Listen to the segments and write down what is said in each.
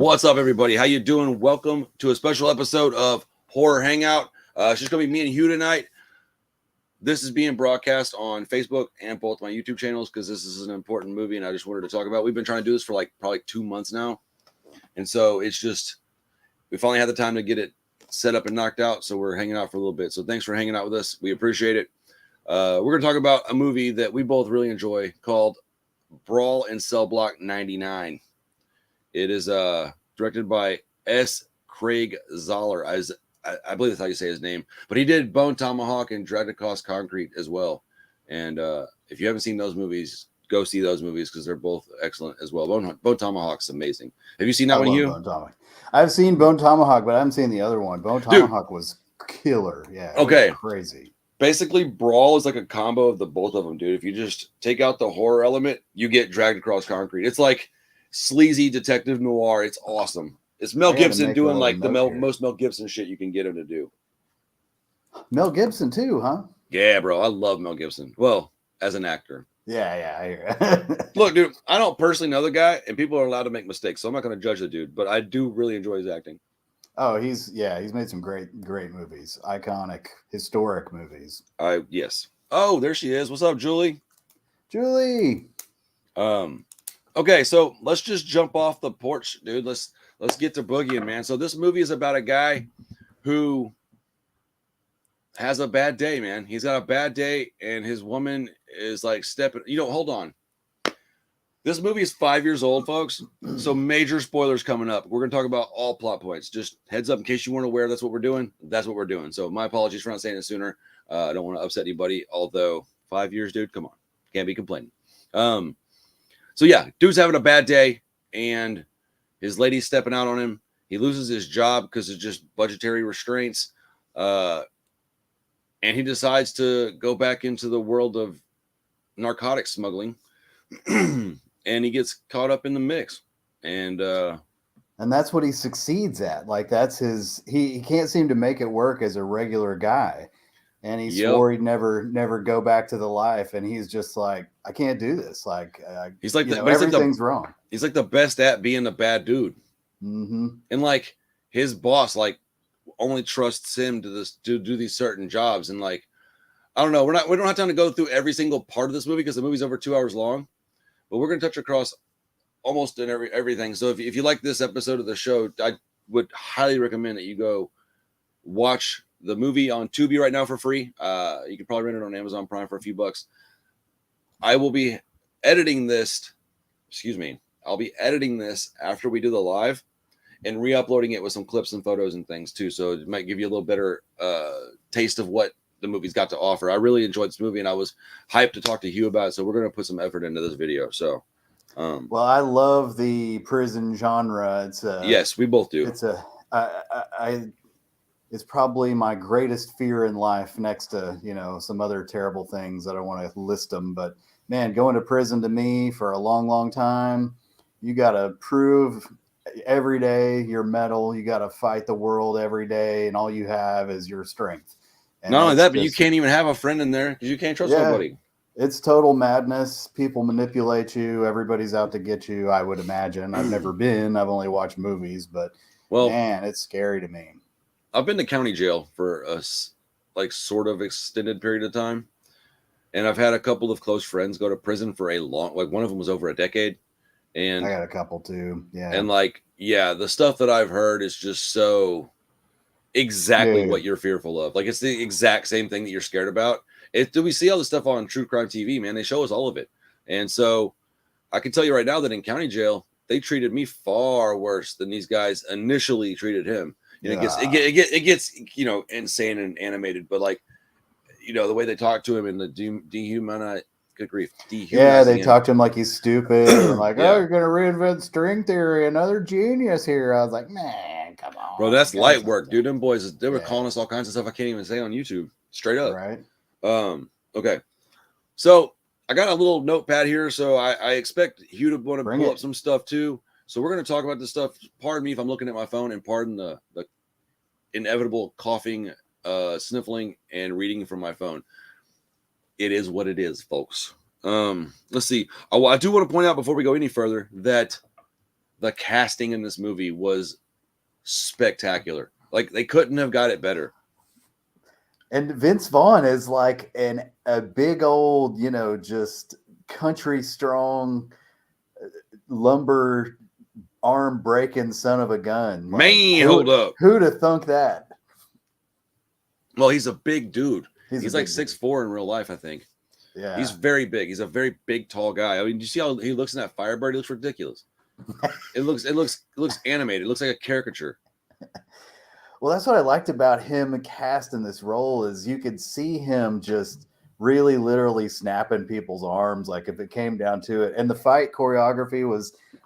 What's up, everybody? How you doing? Welcome to a special episode of Horror Hangout. It's just going to be me and Hugh tonight. This is being broadcast on Facebook and both my YouTube channels because this is an important movie and I just wanted to talk about it. We've been trying to do this for like probably 2 months now. And so it's just, we finally had the time to get it set up and knocked out. So we're hanging out for a little bit. So thanks for hanging out with us. We appreciate it. We're going to talk about a movie that we both really enjoy called BRAWL in Cell Block 99. It is directed by S. Craig Zoller. I believe that's how you say his name. But he did Bone Tomahawk and Dragged Across Concrete as well. And if you haven't seen those movies, go see those movies because they're both excellent as well. Bone Tomahawk's amazing. Have you seen that one, Hugh? I've seen Bone Tomahawk, but I haven't seen the other one. Bone Tomahawk was killer. Yeah. Okay. Crazy. Basically, BRAWL is like a combo of the both of them, dude. If you just take out the horror element, you get Dragged Across Concrete. It's like sleazy detective noir. It's awesome. It's Mel Gibson doing like the most Mel Gibson shit you can get him to do. Mel Gibson too, huh? Yeah, bro. I love Mel Gibson. Well, as an actor. Yeah, I hear. Look, dude, I don't personally know the guy, and people are allowed to make mistakes, so I'm not going to judge the dude, but I do really enjoy his acting. Oh, he's made some great movies, iconic, historic movies. Yes. Oh, there she is. What's up, Julie? Julie. Okay, so let's just jump off the porch, dude. Let's get to boogieing, man. So this movie is about a guy who has a bad day, man. He's got a bad day, and his woman is like stepping. Hold on. This movie is 5 years old, folks. So major spoilers coming up. We're going to talk about all plot points. Just heads up in case you weren't aware that's what we're doing. That's what we're doing. So my apologies for not saying it sooner. I don't want to upset anybody. Although 5 years, dude, come on. Can't be complaining. So yeah, dude's having a bad day, and his lady's stepping out on him. He loses his job because of just budgetary restraints. And he decides to go back into the world of narcotics smuggling. And he gets caught up in the mix. And that's what he succeeds at. Like that's he can't seem to make it work as a regular guy. And he swore he'd never go back to the life. And he's just like, I can't do this. Like, he's like, everything's wrong. He's like the best at being a bad dude. Mm-hmm. And like his boss, like only trusts him to do these certain jobs. And like, I don't know. We don't have time to go through every single part of this movie because the movie's over 2 hours long, but we're going to touch across almost in everything. So if you like this episode of the show, I would highly recommend that you go watch the movie on Tubi right now for free. You can probably rent it on Amazon Prime for a few bucks. I will be editing this. I'll be editing this after we do the live and re-uploading it with some clips and photos and things too. So it might give you a little better taste of what the movie's got to offer. I really enjoyed this movie and I was hyped to talk to Hugh about it. So we're going to put some effort into this video. So, well, I love the prison genre. Yes, we both do. It's probably my greatest fear in life next to, some other terrible things. I don't want to list them, but man, going to prison to me for a long, long time, you got to prove every day your mettle. You got to fight the world every day. And all you have is your strength. And not only that, but you can't even have a friend in there because you can't trust nobody. It's total madness. People manipulate you. Everybody's out to get you, I would imagine. I've never been. I've only watched movies, but man, it's scary to me. I've been to county jail for a sort of extended period of time. And I've had a couple of close friends go to prison for a long, one of them was over a decade. And I got a couple too. Yeah. And the stuff that I've heard is just so exactly what you're fearful of. Like it's the exact same thing that you're scared about. We see all this stuff on true crime TV, man. They show us all of it. And so I can tell you right now that in county jail, they treated me far worse than these guys initially treated him. It gets insane and animated, but the way they talk to him and the dehumanize. Good grief. Yeah, they talk to him like he's stupid. And oh, you're going to reinvent string theory. Another genius here. I was like, man, come on. Bro, that's light work, dude. Them boys, they were calling us all kinds of stuff I can't even say on YouTube. Straight up. Right. Okay. So I got a little notepad here. So I expect Hugh to want to pull up some stuff too. So we're going to talk about this stuff. Pardon me if I'm looking at my phone and pardon the inevitable coughing, sniffling, and reading from my phone. It is what it is, folks. Let's see. I do want to point out before we go any further that the casting in this movie was spectacular. Like they couldn't have got it better. And Vince Vaughn is like a big old, you know, just country strong lumber arm breaking son of a gun. Man, hold up. Who'd have thunk that? Well, he's a big dude. He's like 6'4" in real life, I think. Yeah. He's very big. He's a very big, tall guy. I mean, you see how he looks in that Firebird? He looks ridiculous. It looks animated. It looks like a caricature. Well, that's what I liked about him cast in this role is you could see him just really literally snapping people's arms, like if it came down to it. And the fight choreography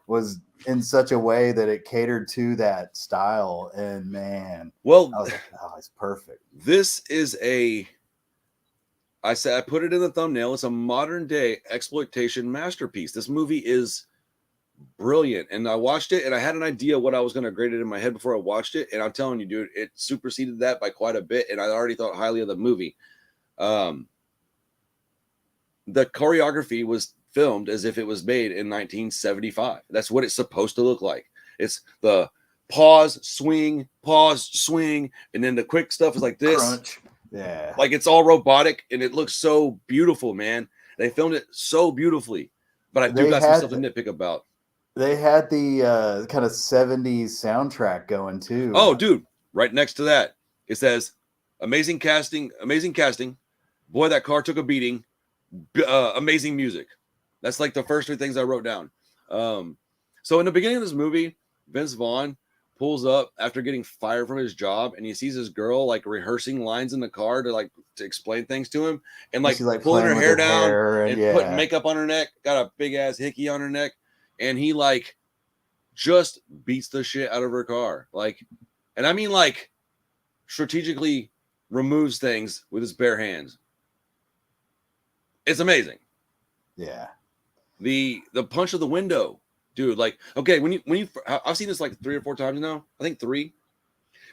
was in such a way that it catered to that style. And man, well, I was like, oh, it's perfect. This is I put it in the thumbnail. It's a modern day exploitation masterpiece. This movie is brilliant. And I watched it and I had an idea what I was going to grade it in my head before I watched it. And I'm telling you, dude, it superseded that by quite a bit. And I already thought highly of the movie. The choreography was filmed as if it was made in 1975. That's what it's supposed to look like. It's the pause, swing, and then the quick stuff is like this. Crunch. Yeah. Like it's all robotic and it looks so beautiful, man. They filmed it so beautifully. But I do got some stuff to nitpick about. They had the kind of 70s soundtrack going too. Oh, dude, right next to that, it says amazing casting. Boy, that car took a beating. Amazing music. That's like the first three things I wrote down. So in the beginning of this movie, Vince Vaughn pulls up after getting fired from his job, and he sees his girl like rehearsing lines in the car to explain things to him, and like pulling her hair down and putting makeup on her neck, got a big ass hickey on her neck, and he like just beats the shit out of her car, like, and I mean like strategically removes things with his bare hands. It's amazing. Yeah. The punch of the window, dude. Like, okay, when you I've seen this like 3 or 4 times now. I think 3.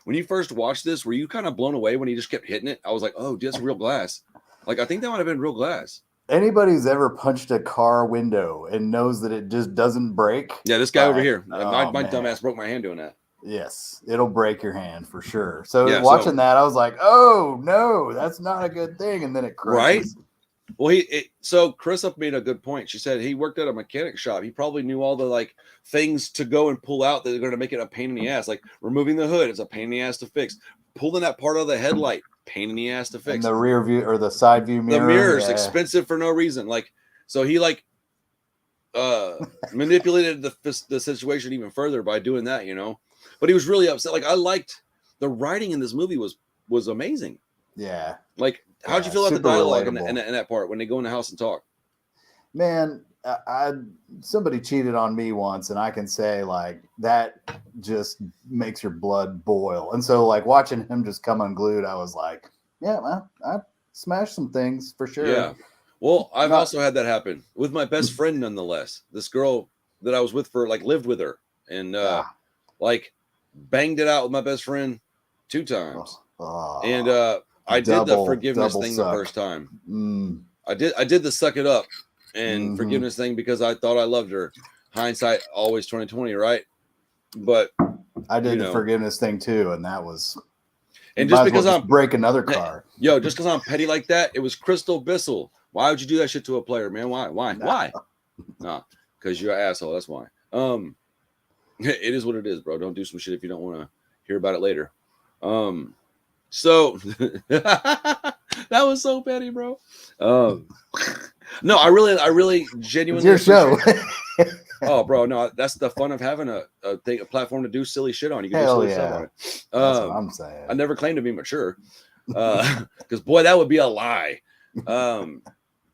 When you first watched this, were you kind of blown away when he just kept hitting it? I was like, oh, dude, that's real glass. Like, I think that might have been real glass. Anybody who's ever punched a car window and knows that it just doesn't break. Yeah, this guy over here. My dumbass broke my hand doing that. Yes, it'll break your hand for sure. So yeah, watching that, I was like, oh no, that's not a good thing. And then it crashes. Right? Well, so Chris up made a good point. She said he worked at a mechanic shop. He probably knew all the like things to go and pull out that are going to make it a pain in the ass. Like removing the hood is a pain in the ass to fix. Pulling that part of the headlight, pain in the ass to fix. And the rear view or the side view mirror. The mirror's expensive for no reason. Like, so he like manipulated the situation even further by doing that, you know. But he was really upset. Like I liked the writing in this movie was amazing. Yeah. Like, how'd you feel about the dialogue in that part when they go in the house and talk? Man, somebody cheated on me once, and I can say like that just makes your blood boil. And so, like watching him just come unglued, I was like, yeah, well, I smashed some things for sure. Yeah. Well, I've also had that happen with my best friend, nonetheless. This girl that I was with lived with her, and like banged it out with my best friend 2 times, and I did the forgiveness thing the first time. I did the suck it up and forgiveness thing because I thought I loved her. Hindsight always 20/20, right? But I did the forgiveness thing too, and that was. And just because I'm break another car, just because I'm petty like that, it was Crystal Bissell. Why would you do that shit to a player, man? Why? Nah, because you're an asshole. That's why. It is what it is, bro. Don't do some shit if you don't want to hear about it later. So that was so petty, bro. No, I really genuinely. It's your show. Oh, bro, no, that's the fun of having a platform to do silly shit on. You can Hell do silly stuff on it. That's what I'm saying. I never claimed to be mature, because boy, that would be a lie.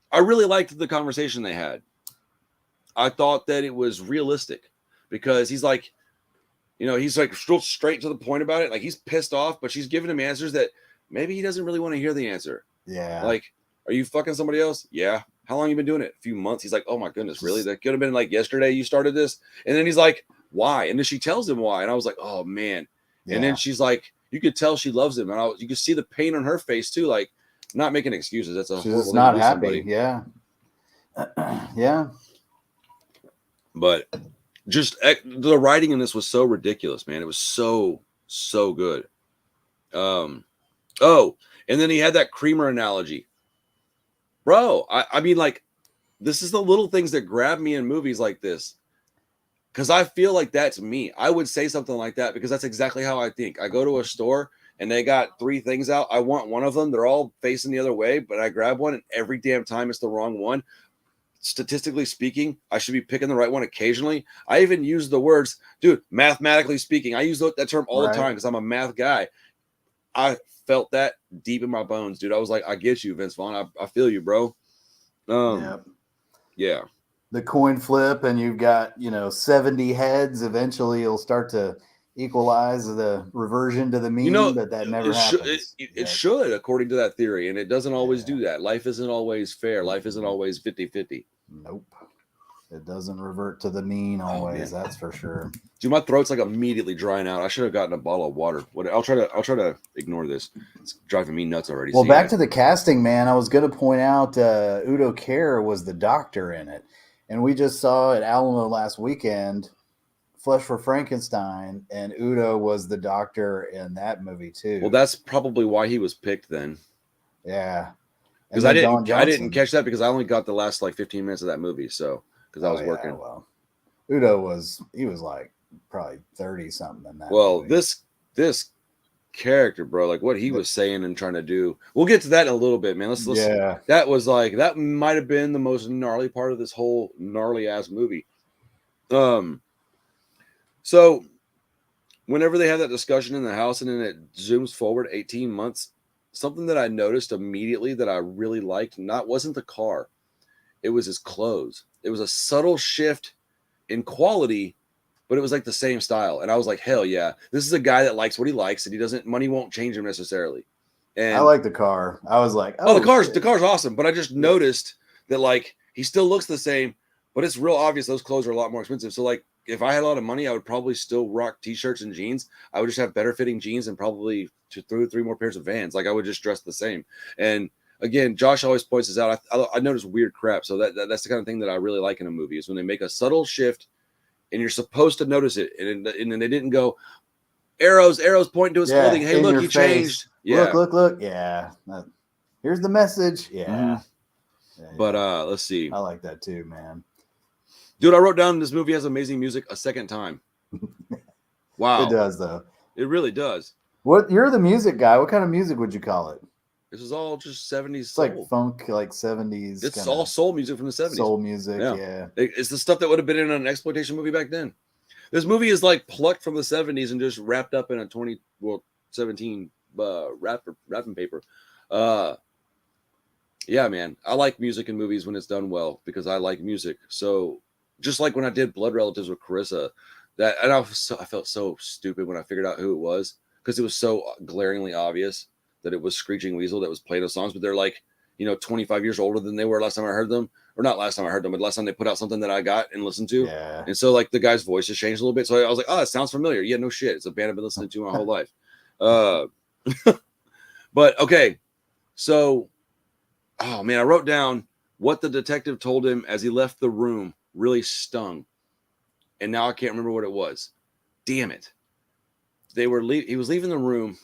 I really liked the conversation they had. I thought that it was realistic because he's like, he's like straight to the point about it. Like he's pissed off, but she's giving him answers that maybe he doesn't really want to hear the answer. Yeah. Like, are you fucking somebody else? Yeah. How long you been doing it? A few months. He's like, oh my goodness, really? That could have been like yesterday you started this. And then he's like, why? And then she tells him why. And I was like, oh man. Yeah. And then she's like, you could tell she loves him. And you could see the pain on her face too. Like not making excuses. That's a horrible thing not happy. Somebody. Yeah. Yeah. But Just the writing in this was so ridiculous, man. It was so good. Oh, and then he had that creamer analogy, bro. I mean, like, this is the little things that grab me in movies like this, because I feel like that's me. I would say something like that because that's exactly how I think. I go to a store and they got 3 things out. I want one of them. They're all facing the other way, but I grab one, and every damn time it's the wrong one. Statistically speaking, I should be picking the right one occasionally. I even use the words, dude, mathematically speaking. I use that term all the time because I'm a math guy. I felt that deep in my bones, dude. I was like, I get you, Vince Vaughn. I feel you, bro. Yeah. The coin flip, and you've got 70 heads. Eventually, you'll start to equalize the reversion to the mean, but that never happens. It should, according to that theory, and it doesn't always do that. Life isn't always fair. Life isn't always 50-50. Nope. It doesn't revert to the mean always. That's for sure. Dude, my throat's like immediately drying out. I should have gotten a bottle of water. I'll try to ignore this. It's driving me nuts already. Well, back to the casting, man. I was going to point out Udo Kier was the doctor in it, and we just saw at Alamo last weekend, Flesh for Frankenstein, and Udo was the doctor in that movie too. Well, that's probably why he was picked then. Yeah, because I didn't catch that because I only got the last like 15 minutes of that movie. So because I was working. Well, Udo was like probably 30 something in that. Well, movie. this character, bro, like what he was saying and trying to do. We'll get to that in a little bit, man. Let's that was like that might have been the most gnarly part of this whole gnarly ass movie. So whenever they have that discussion in the house and then it zooms forward 18 months, something that I noticed immediately that I really liked, wasn't the car. It was his clothes. It was a subtle shift in quality, but it was like the same style. And I was like, hell yeah, this is a guy that likes what he likes, and money won't change him necessarily. And I like the car. I was like, the car's awesome. But I just noticed that like he still looks the same, but it's real obvious those clothes are a lot more expensive. So like if I had a lot of money, I would probably still rock t-shirts and jeans. I would just have better fitting jeans and probably 2 or 3 more pairs of Vans. Like I would just dress the same. And again, Josh always points this out. I notice weird crap. So that's the kind of thing that I really like in a movie is when they make a subtle shift and you're supposed to notice it. And then they didn't go arrows pointing to his clothing. Hey, look, he changed. Yeah. Look. Yeah. Here's the message. Yeah. Mm-hmm. But let's see. I like that too, man. Dude, I wrote down this movie has amazing music a second time. Wow. It does, though. It really does. You're the music guy. What kind of music would you call it? This is all just 70s soul. It's like funk, like 70s. It's all soul music from the 70s. Soul music, yeah. It's the stuff that would have been in an exploitation movie back then. This movie is like plucked from the 70s and just wrapped up in a 17 wrapping paper. Yeah, man. I like music in movies when it's done well because I like music. So just like when I did Blood Relatives with Carissa, I felt so stupid when I figured out who it was because it was so glaringly obvious that it was Screeching Weasel that was playing those songs, but they're like, 25 years older than they were last time I heard them, or not last time I heard them, but last time they put out something that I got and listened to. Yeah. And so like the guy's voice has changed a little bit. So I was like, oh, that sounds familiar. Yeah, no shit. It's a band I've been listening to my whole life. But okay. So, oh man, I wrote down what the detective told him as he left the room really stung. And now I can't remember what it was. Damn it. He was leaving the room.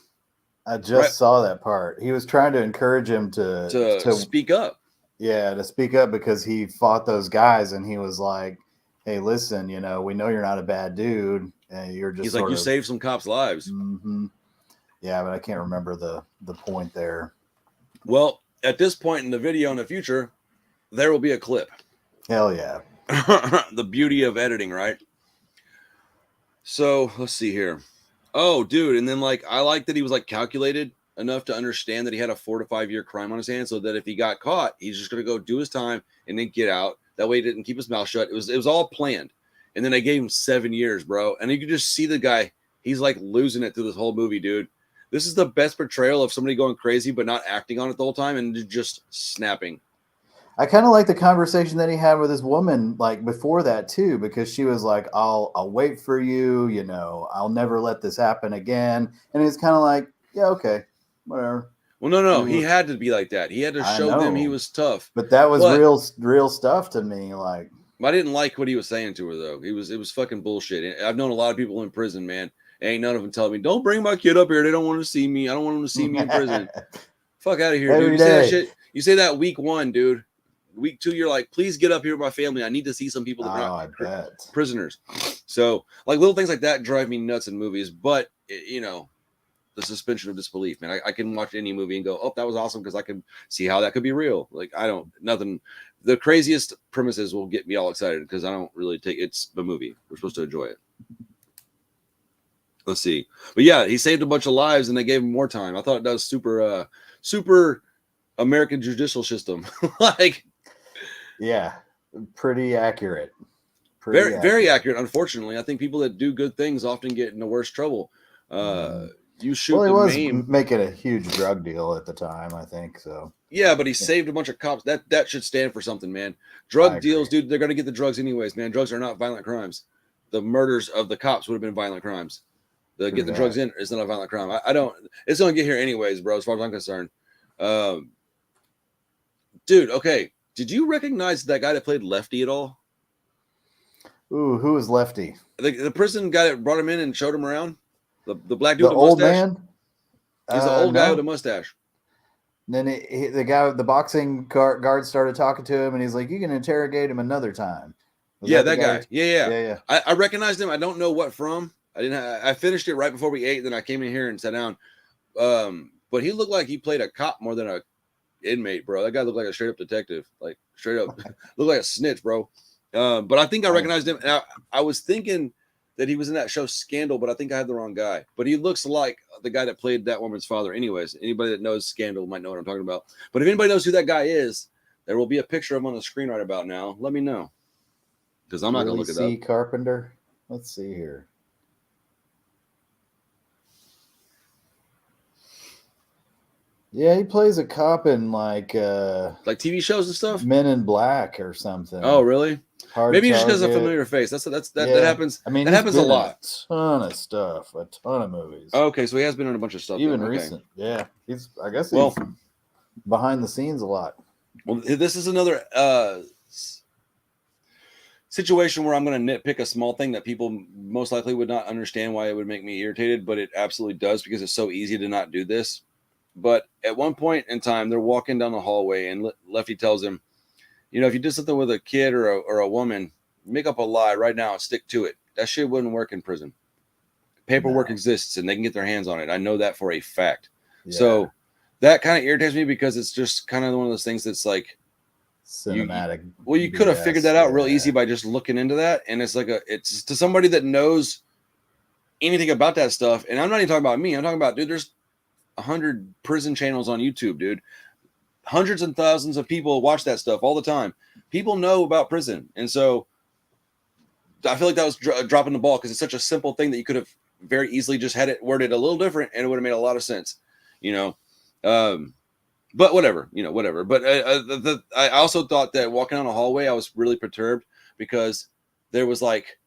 I just saw that part. He was trying to encourage him to speak up. Yeah, to speak up because he fought those guys, and he was like, "Hey, listen, we know you're not a bad dude, and you're just." He's like, "You saved some cops' lives." Mm-hmm. Yeah, but I can't remember the point there. Well, at this point in the video in the future, there will be a clip. Hell yeah! The beauty of editing, right? So let's see here. Oh, dude. And then I like that he was calculated enough to understand that he had a 4 to 5 year crime on his hands so that if he got caught, he's just going to go do his time and then get out. That way he didn't keep his mouth shut. It was all planned. And then they gave him 7 years, bro. And you could just see the guy. He's losing it through this whole movie, dude. This is the best portrayal of somebody going crazy, but not acting on it the whole time and just snapping. I kind of like the conversation that he had with his woman, before that too, because she was like, I'll wait for you, I'll never let this happen again. And he's kind of like, yeah, okay, whatever. Well, no, he had to be like that. He had to show them he was tough. But that was real stuff to me. I didn't like what he was saying to her though. It was fucking bullshit. I've known a lot of people in prison, man. Ain't none of them telling me, "Don't bring my kid up here. They don't want to see me. I don't want them to see me in prison." Fuck out of here, dude. Every You say that day. shit. You say that week 1, dude. Week 2, you're like, "Please get up here with my family. I need to see some people that are Oh, I not bet. prisoners." So, like little things like that drive me nuts in movies. But you know, the suspension of disbelief, man. I can watch any movie and go, "Oh, that was awesome," because I can see how that could be real. Like I don't nothing. The craziest premises will get me all excited because I don't really take it's a movie. We're supposed to enjoy it. Let's see. But yeah, he saved a bunch of lives and they gave him more time. I thought that was super American judicial system. Like Yeah, pretty accurate. very accurate. Unfortunately, I think people that do good things often get in the worst trouble. You shoot Well, he the was maim. making a huge drug deal at the time, I think. So Yeah, but he saved a bunch of cops. That should stand for something, man. I Drug agree. deals, dude, they're gonna get the drugs anyways, man. Drugs are not violent crimes. The murders of the cops would have been violent crimes. The True get the that. drugs in is not a violent crime. I don't. It's gonna get here anyways, bro. As far as I'm concerned, dude. Okay, did you recognize that guy that played Lefty at all? Ooh, who was Lefty? The prison guy that brought him in and showed him around. The black dude The with a old mustache. man? He's the old guy No. with a mustache. Then the guy, the boxing guard started talking to him, and he's like, "You can interrogate him another time." Was Yeah, the that guy. Yeah. yeah. I recognized him. I don't know what from. I didn't. I finished it right before we ate. Then I came in here and sat down. But he looked like he played a cop more than a inmate, bro. That guy looked like a straight up detective, like straight up looked like a snitch, bro. But I think I recognized him. And I was thinking that he was in that show Scandal, but I think I had the wrong guy. But he looks like the guy that played that woman's father. Anyways, anybody that knows Scandal might know what I'm talking about. But if anybody knows who that guy is, there will be a picture of him on the screen right about now. Let me know. Because I'm not going to look it up. Carpenter. Let's see here. Yeah, he plays a cop in like TV shows and stuff. Men in Black or something. Oh, really? Hard Maybe he just has a Target. familiar face. That Yeah. happens. I mean, that happens a lot. A ton of stuff, a ton of movies. Okay, so he has been in a bunch of stuff. Even then. Okay. recent. Yeah, I guess he's behind the scenes a lot. Well, this is another situation where I'm going to nitpick a small thing that people most likely would not understand why it would make me irritated, but it absolutely does because it's so easy to not do this. But at one point in time, they're walking down the hallway, and Lefty tells him, "You know, if you did something with a kid or a woman, make up a lie right now and stick to it. That shit wouldn't work in prison. Paperwork exists, and they can get their hands on it. I know that for a fact." Yeah. So that kind of irritates me because it's just kind of one of those things that's like cinematic. You could have figured that out real easy by just looking into that, and it's to somebody that knows anything about that stuff. And I'm not even talking about me. I'm talking about, dude, there's 100 prison channels on YouTube, dude. Hundreds and thousands of people watch that stuff all the time. People know about prison, and so I feel like that was dropping the ball because it's such a simple thing that you could have very easily just had it worded a little different, and it would have made a lot of sense, you know. But whatever, whatever. But I also thought that walking down a hallway, I was really perturbed because there was like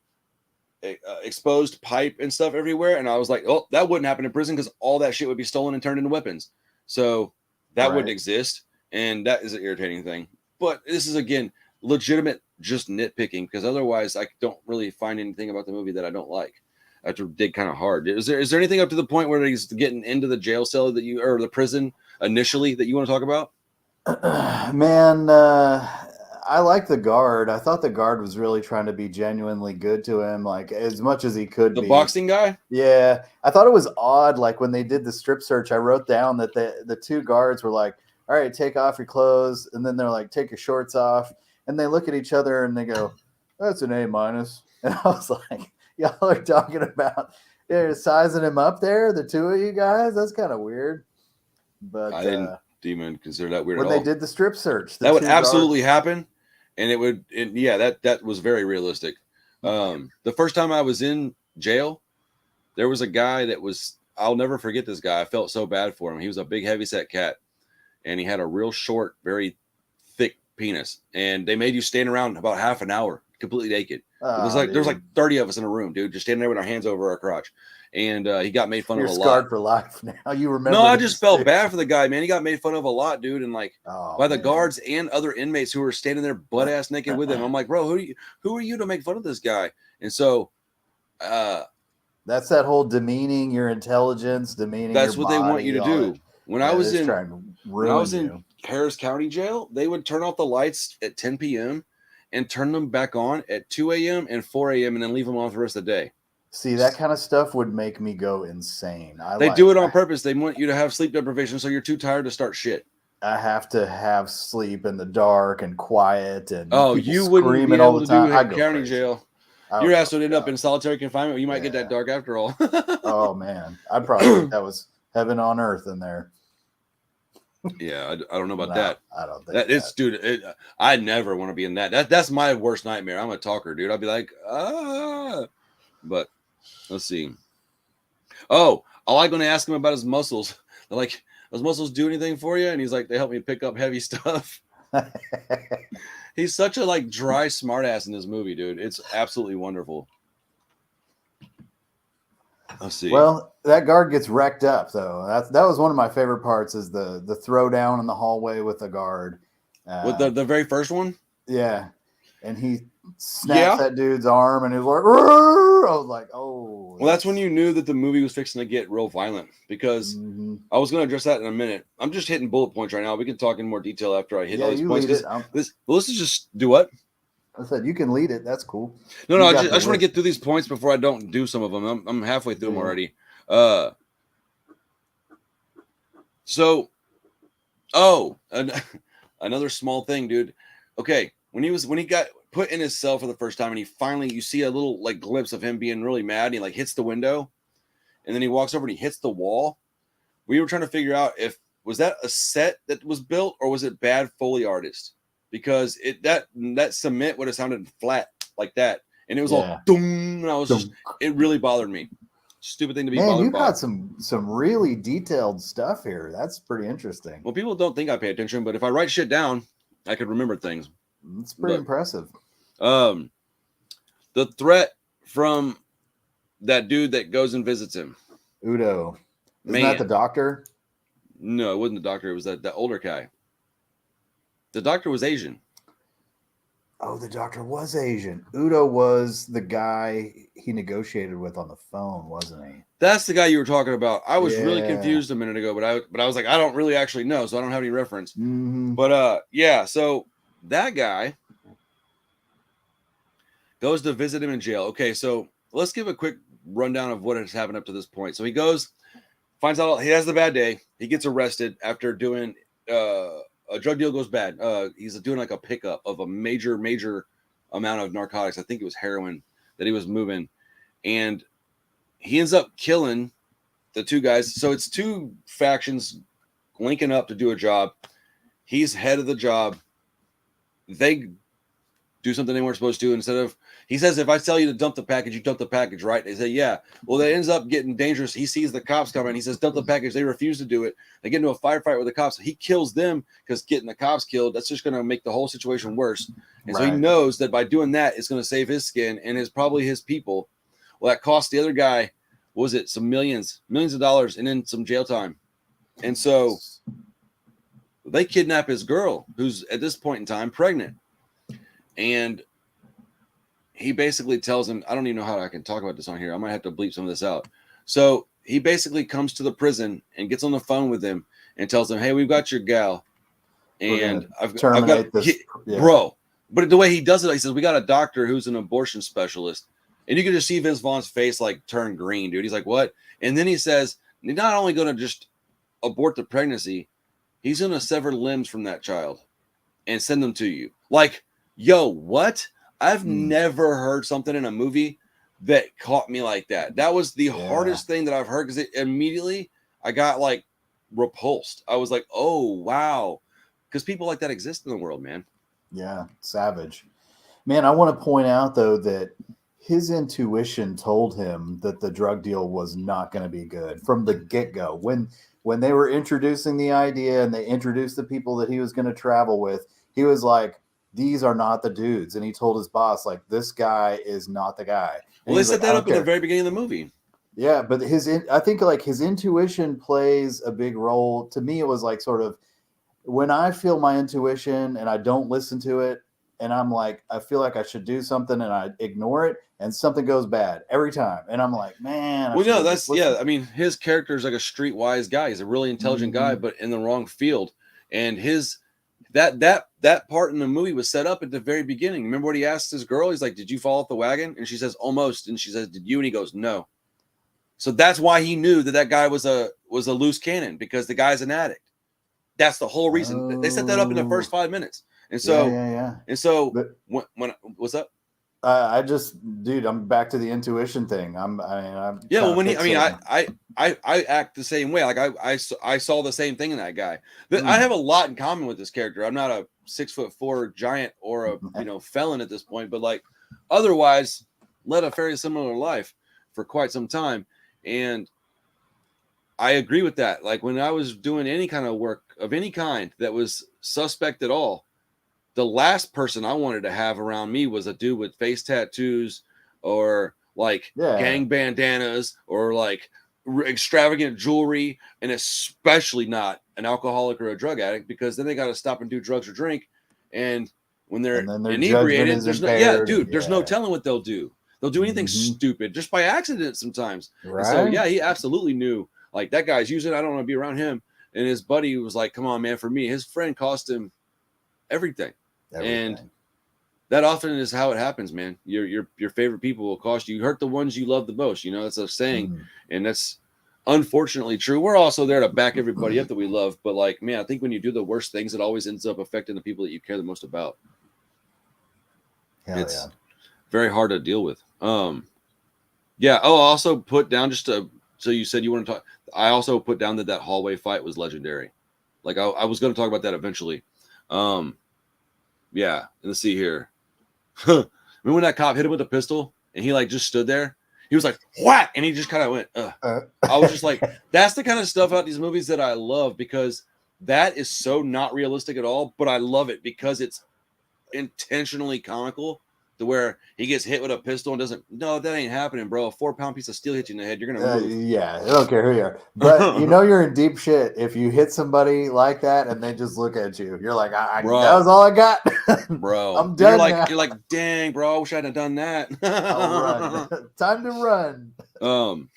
exposed pipe and stuff everywhere, and I was like, oh, that wouldn't happen in prison because all that shit would be stolen and turned into weapons. So that wouldn't exist, and that is an irritating thing. But this is, again, legitimate just nitpicking because otherwise I don't really find anything about the movie that I don't like. I have to dig kind of hard. Is there anything up to the point where he's getting into the jail cell or the prison initially that you want to talk about? Man, I like the guard. I thought the guard was really trying to be genuinely good to him, like as much as he could be. The boxing guy? Yeah. I thought it was odd. Like when they did the strip search, I wrote down that the two guards were like, all right, take off your clothes. And then they're like, take your shorts off. And they look at each other and they go, that's an A-. And I was like, y'all are talking about sizing him up there, the two of you guys? That's kind of weird. But I didn't even consider that weird when at all. they did the strip search. That would absolutely happen. And that was very realistic. The first time I was in jail, there was a guy I'll never forget this guy. I felt so bad for him. He was a big, heavyset cat, and he had a real short, very thick penis. And they made you stand around about half an hour completely naked. Oh, There's like 30 of us in a room, dude, just standing there with our hands over our crotch. And he got made fun You're of a scarred lot. for life now. You remember? No, I this, just felt dude. bad for the guy, man. He got made fun of a lot, dude, and like by the guards and other inmates who were standing there butt ass naked with him. I'm like, bro, who are you to make fun of this guy? And so that's that whole demeaning your intelligence, demeaning that's your what body, they want you to do. When I was in Harris County Jail, they would turn off the lights at 10 p.m. and turn them back on at 2 a.m. and 4 a.m. and then leave them on for the rest of the day. See, that kind of stuff would make me go insane. They do it on purpose. They want you to have sleep deprivation so you're too tired to start shit. I have to have sleep in the dark and quiet and you wouldn't be able to do county jail. Your ass would end up in solitary confinement. You might get that dark after all. Oh man, I'd probably think that was heaven on earth in there. Yeah, I don't know about that. I don't think that it's, dude. I never want to be in that. That's my worst nightmare. I'm a talker, dude. I'd be like, but let's see. Oh, I like when they ask him about his muscles. They're like, does muscles do anything for you? And he's like, they help me pick up heavy stuff. He's such a like dry smartass in this movie, dude. It's absolutely wonderful. Let's see. Well, that guard gets wrecked up though. That was one of my favorite parts is the throwdown in the hallway with the guard. With the very first one? Yeah. And he snaps that dude's arm and he was like, "Rrr!" I was like, oh. Well, that's when you knew that the movie was fixing to get real violent because I was going to address that in a minute. I'm just hitting bullet points right now. We can talk in more detail after I hit all these points. Let's just do what? I said, you can lead it. That's cool. No, I just want to get through these points before I don't do some of them. I'm halfway through them already. Another small thing, dude. Okay, when he got put in his cell for the first time, and you see a little like glimpse of him being really mad. And he like hits the window, and then he walks over and he hits the wall. We were trying to figure out was that a set that was built or was it bad Foley artist? Because that cement would have sounded flat like that, and it was all doom. And I was it really bothered me. Stupid thing to be bothered by. You got some really detailed stuff here. That's pretty interesting. Well, people don't think I pay attention, but if I write shit down, I could remember things. It's pretty impressive. The threat from that dude that goes and visits him, Udo. Isn't that the doctor? No, it wasn't the doctor. It was that older guy. The doctor was Asian. Oh, the doctor was Asian. Udo was the guy he negotiated with on the phone, wasn't he? That's the guy you were talking about. I was really confused a minute ago, but I was like, I don't really actually know, so I don't have any reference. But so that guy goes to visit him in jail. Okay, so let's give a quick rundown of what has happened up to this point. So he goes, finds out he has the bad day. He gets arrested after doing a drug deal goes bad. He's doing like a pickup of a major amount of narcotics. I think it was heroin that he was moving. And he ends up killing the two guys. So it's two factions linking up to do a job. He's head of the job. They do something they weren't supposed to. Instead of, he says, if I tell you to dump the package, you dump the package, right? They say, yeah. Well, that ends up getting dangerous. He sees the cops coming. He says, dump the package. They refuse to do it. They get into a firefight with the cops. He kills them because getting the cops killed, that's just going to make the whole situation worse. And so he knows that by doing that, it's going to save his skin and is probably his people. Well, that cost the other guy, what was it? Some millions of dollars and then some jail time. And so they kidnap his girl, who's at this point in time pregnant. And he basically tells him, I don't even know how I can talk about this on here. I might have to bleep some of this out. So he basically comes to the prison and gets on the phone with him and tells him, hey, we've got your gal. And I've got this. Bro. But the way he does it, he says, we got a doctor who's an abortion specialist. And you can just see Vince Vaughn's face like turn green, dude. He's like, what? And then he says, he's not only going to just abort the pregnancy, he's going to sever limbs from that child and send them to you. Like, yo, what? I've never heard something in a movie that caught me like that. That was the hardest thing that I've heard because immediately I got like repulsed. I was like, oh, wow. Because people like that exist in the world, man. Yeah, savage. Man, I want to point out, though, that his intuition told him that the drug deal was not going to be good from the get-go. When they were introducing the idea and they introduced the people that he was going to travel with, he was like, these are not the dudes. And he told his boss, like, this guy is not the guy. And Well, they he's set like, that "I up don't in the care." very beginning of the movie. Yeah, but I think like his intuition plays a big role. To me, it was like sort of when I feel my intuition and I don't listen to it, and I'm like, I feel like I should do something and I ignore it, and something goes bad every time. And I'm like, man, I Well, should no, have just that's yeah. listened. I mean, his character is like a streetwise guy. He's a really intelligent guy, Mhm. but in the wrong field. And his that part in the movie was set up at the very beginning. Remember what he asked his girl? He's like, "Did you fall off the wagon?" And she says, "Almost." And she says, "Did you?" And he goes, "No." So that's why he knew that guy was a loose cannon, because the guy's an addict. That's the whole reason. They set that up in the first Oh, 5 minutes. And yeah, so yeah, yeah. But when what's up? I just, dude, I'm back to the intuition thing. I'm Yeah, well, kind of when he, I mean, fixating. I act the same way. Like I saw the same thing in that guy. I have a lot in common with this character. I'm not a 6'4" giant or a felon at this point, but like otherwise led a very similar life for quite some time. And I agree with that. Like when I was doing any kind of work of any kind that was suspect at all, the last person I wanted to have around me was a dude with face tattoos or like Yeah. gang bandanas or like extravagant jewelry, and especially not an alcoholic or a drug addict, because then they got to stop and do drugs or drink. And when they're And then their judgment inebriated, is there's impaired. there's no telling what they'll do. They'll do anything Mhm. stupid just by accident sometimes. Right. And so, yeah, he absolutely knew like that guy's using it. I don't want to be around him. And his buddy was like, come on, man, for me, his friend cost him everything. And that often is how it happens, man. Your favorite people will cost you. You hurt the ones you love the most. You know, that's a saying, and that's unfortunately true. We're also there to back everybody up that we love, but like, man, I think when you do the worst things, it always ends up affecting the people that you care the most about. Hell it's very hard to deal with. Yeah. Oh, I also put down so you said you want to talk. I also put down that hallway fight was legendary. Like I was going to talk about that eventually. Yeah. Let's see here. Remember when that cop hit him with a pistol and he like just stood there? He was like, whack! And he just kind of went, I was just like, that's the kind of stuff out these movies that I love, because that is so not realistic at all, but I love it because it's intentionally comical, to where he gets hit with a pistol and that ain't happening, bro. A 4-pound piece of steel hit you in the head, you're gonna move. Yeah, I don't care who you are, but you know you're in deep shit if you hit somebody like that and they just look at you. You're like, that was all I got, bro. I'm done now. You're like, dang, bro, I wish I hadn't done that. I'll run. Time to run.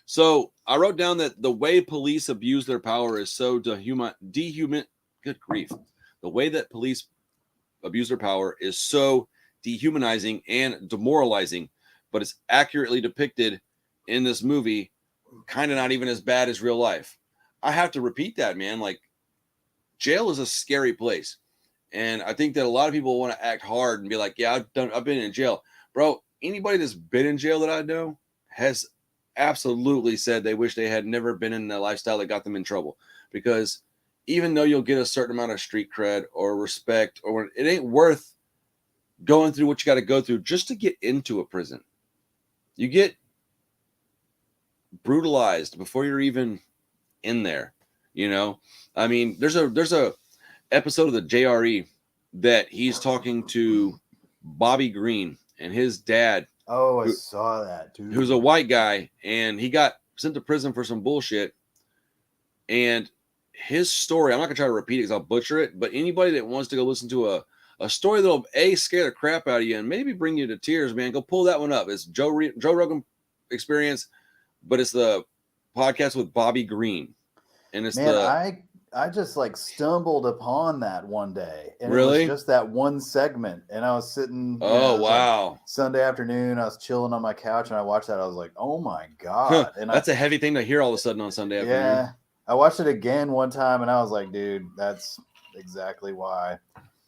So I wrote down that the way police abuse their power is so dehuman. Good grief! The way that police abuse their power is so dehumanizing and demoralizing, but it's accurately depicted in this movie, kind of not even as bad as real life. I have to repeat that, man. Like, jail is a scary place, and I think that a lot of people want to act hard and be like, yeah, I've been in jail. Bro, anybody that's been in jail that I know has absolutely said they wish they had never been in the lifestyle that got them in trouble, because even though you'll get a certain amount of street cred or respect, or it ain't worth going through what you got to go through just to get into a prison. You get brutalized before you're even in there. You know, I mean, there's a episode of the JRE that he's talking to Bobby Green and his dad. Oh, I saw that too. Who's a white guy, and he got sent to prison for some bullshit. And his story, I'm not gonna try to repeat it because I'll butcher it, but anybody that wants to go listen to a story that'll scare the crap out of you and maybe bring you to tears, man, go pull that one up. It's Joe Rogan Experience, but it's the podcast with Bobby Green, and it's I just like stumbled upon that one day, and really? It was just that one segment, and I was sitting. Oh wow! Like Sunday afternoon, I was chilling on my couch, and I watched that. I was like, "Oh my god!" And that's a heavy thing to hear all of a sudden on Sunday afternoon. Yeah, I watched it again one time, and I was like, "Dude, that's exactly why."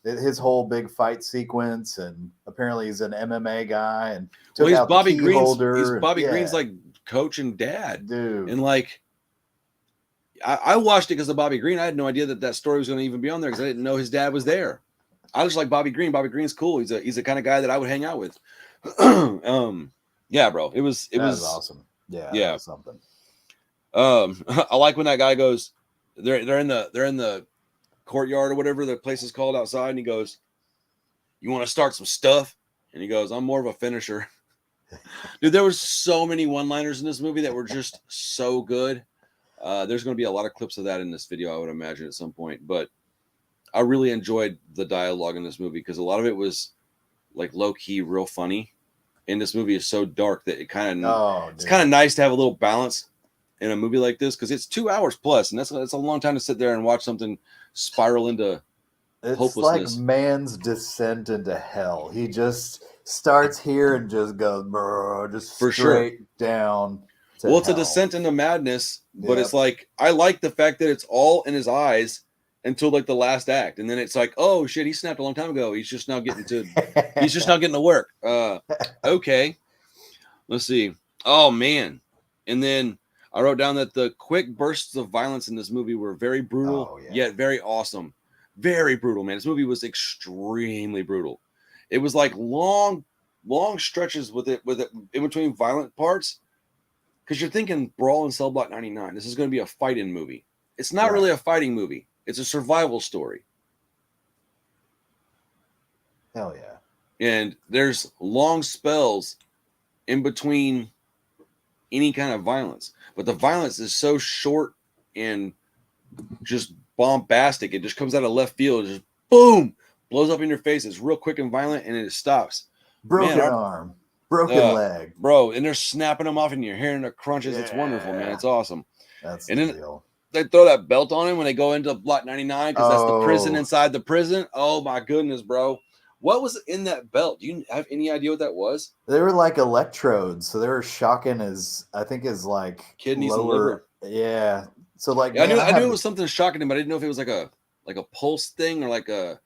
His whole big fight sequence, and apparently he's an MMA guy, and took out the key holder. He's Bobby Green's like coach and dad, dude, and like. I watched it because of Bobby Green. I had no idea that story was going to even be on there because I didn't know his dad was there. I was like Bobby Green. Bobby Green's cool. He's the kind of guy that I would hang out with. Yeah, bro. It was awesome. Yeah, yeah. Was something. I like when that guy goes. They're in the courtyard or whatever the place is called outside, and he goes, you want to start some stuff? And he goes, I'm more of a finisher. Dude, there was so many one-liners in this movie that were just so good. There's going to be a lot of clips of that in this video, I would imagine, at some point. But I really enjoyed the dialogue in this movie because a lot of it was like low-key, real funny. And this movie is so dark that it's kind of nice to have a little balance in a movie like this because it's 2 hours plus, and that's a long time to sit there and watch something spiral into hopelessness. It's like man's descent into hell. He just starts here and just goes, just For straight sure. down. Well, it's a descent into madness, but it's like I like the fact that it's all in his eyes until like the last act, and then it's like, oh shit, he snapped a long time ago. He's just now getting to work. Okay, let's see. Oh man, and then I wrote down that the quick bursts of violence in this movie were very brutal, yet very awesome. Very brutal, man. This movie was extremely brutal. It was like long stretches with it in between violent parts. Because you're thinking Brawl and Cell Block 99. This is going to be a fight-in movie. It's not really a fighting movie. It's a survival story. Hell yeah. And there's long spells in between any kind of violence. But the violence is so short and just bombastic. It just comes out of left field. Just boom! Blows up in your face. It's real quick and violent, and it stops. Broken arm. Broken leg. Bro, and they're snapping them off, and you're hearing the crunches. It's wonderful, man. It's awesome. That's and the then deal. They throw that belt on him when they go into Block 99 because that's the prison inside the prison. Oh, my goodness, bro. What was in that belt? Do you have any idea what that was? They were like electrodes, so they were shocking his like kidneys lower, and liver. Yeah. So like I knew it was something shocking him, but I didn't know if it was like a pulse thing or like a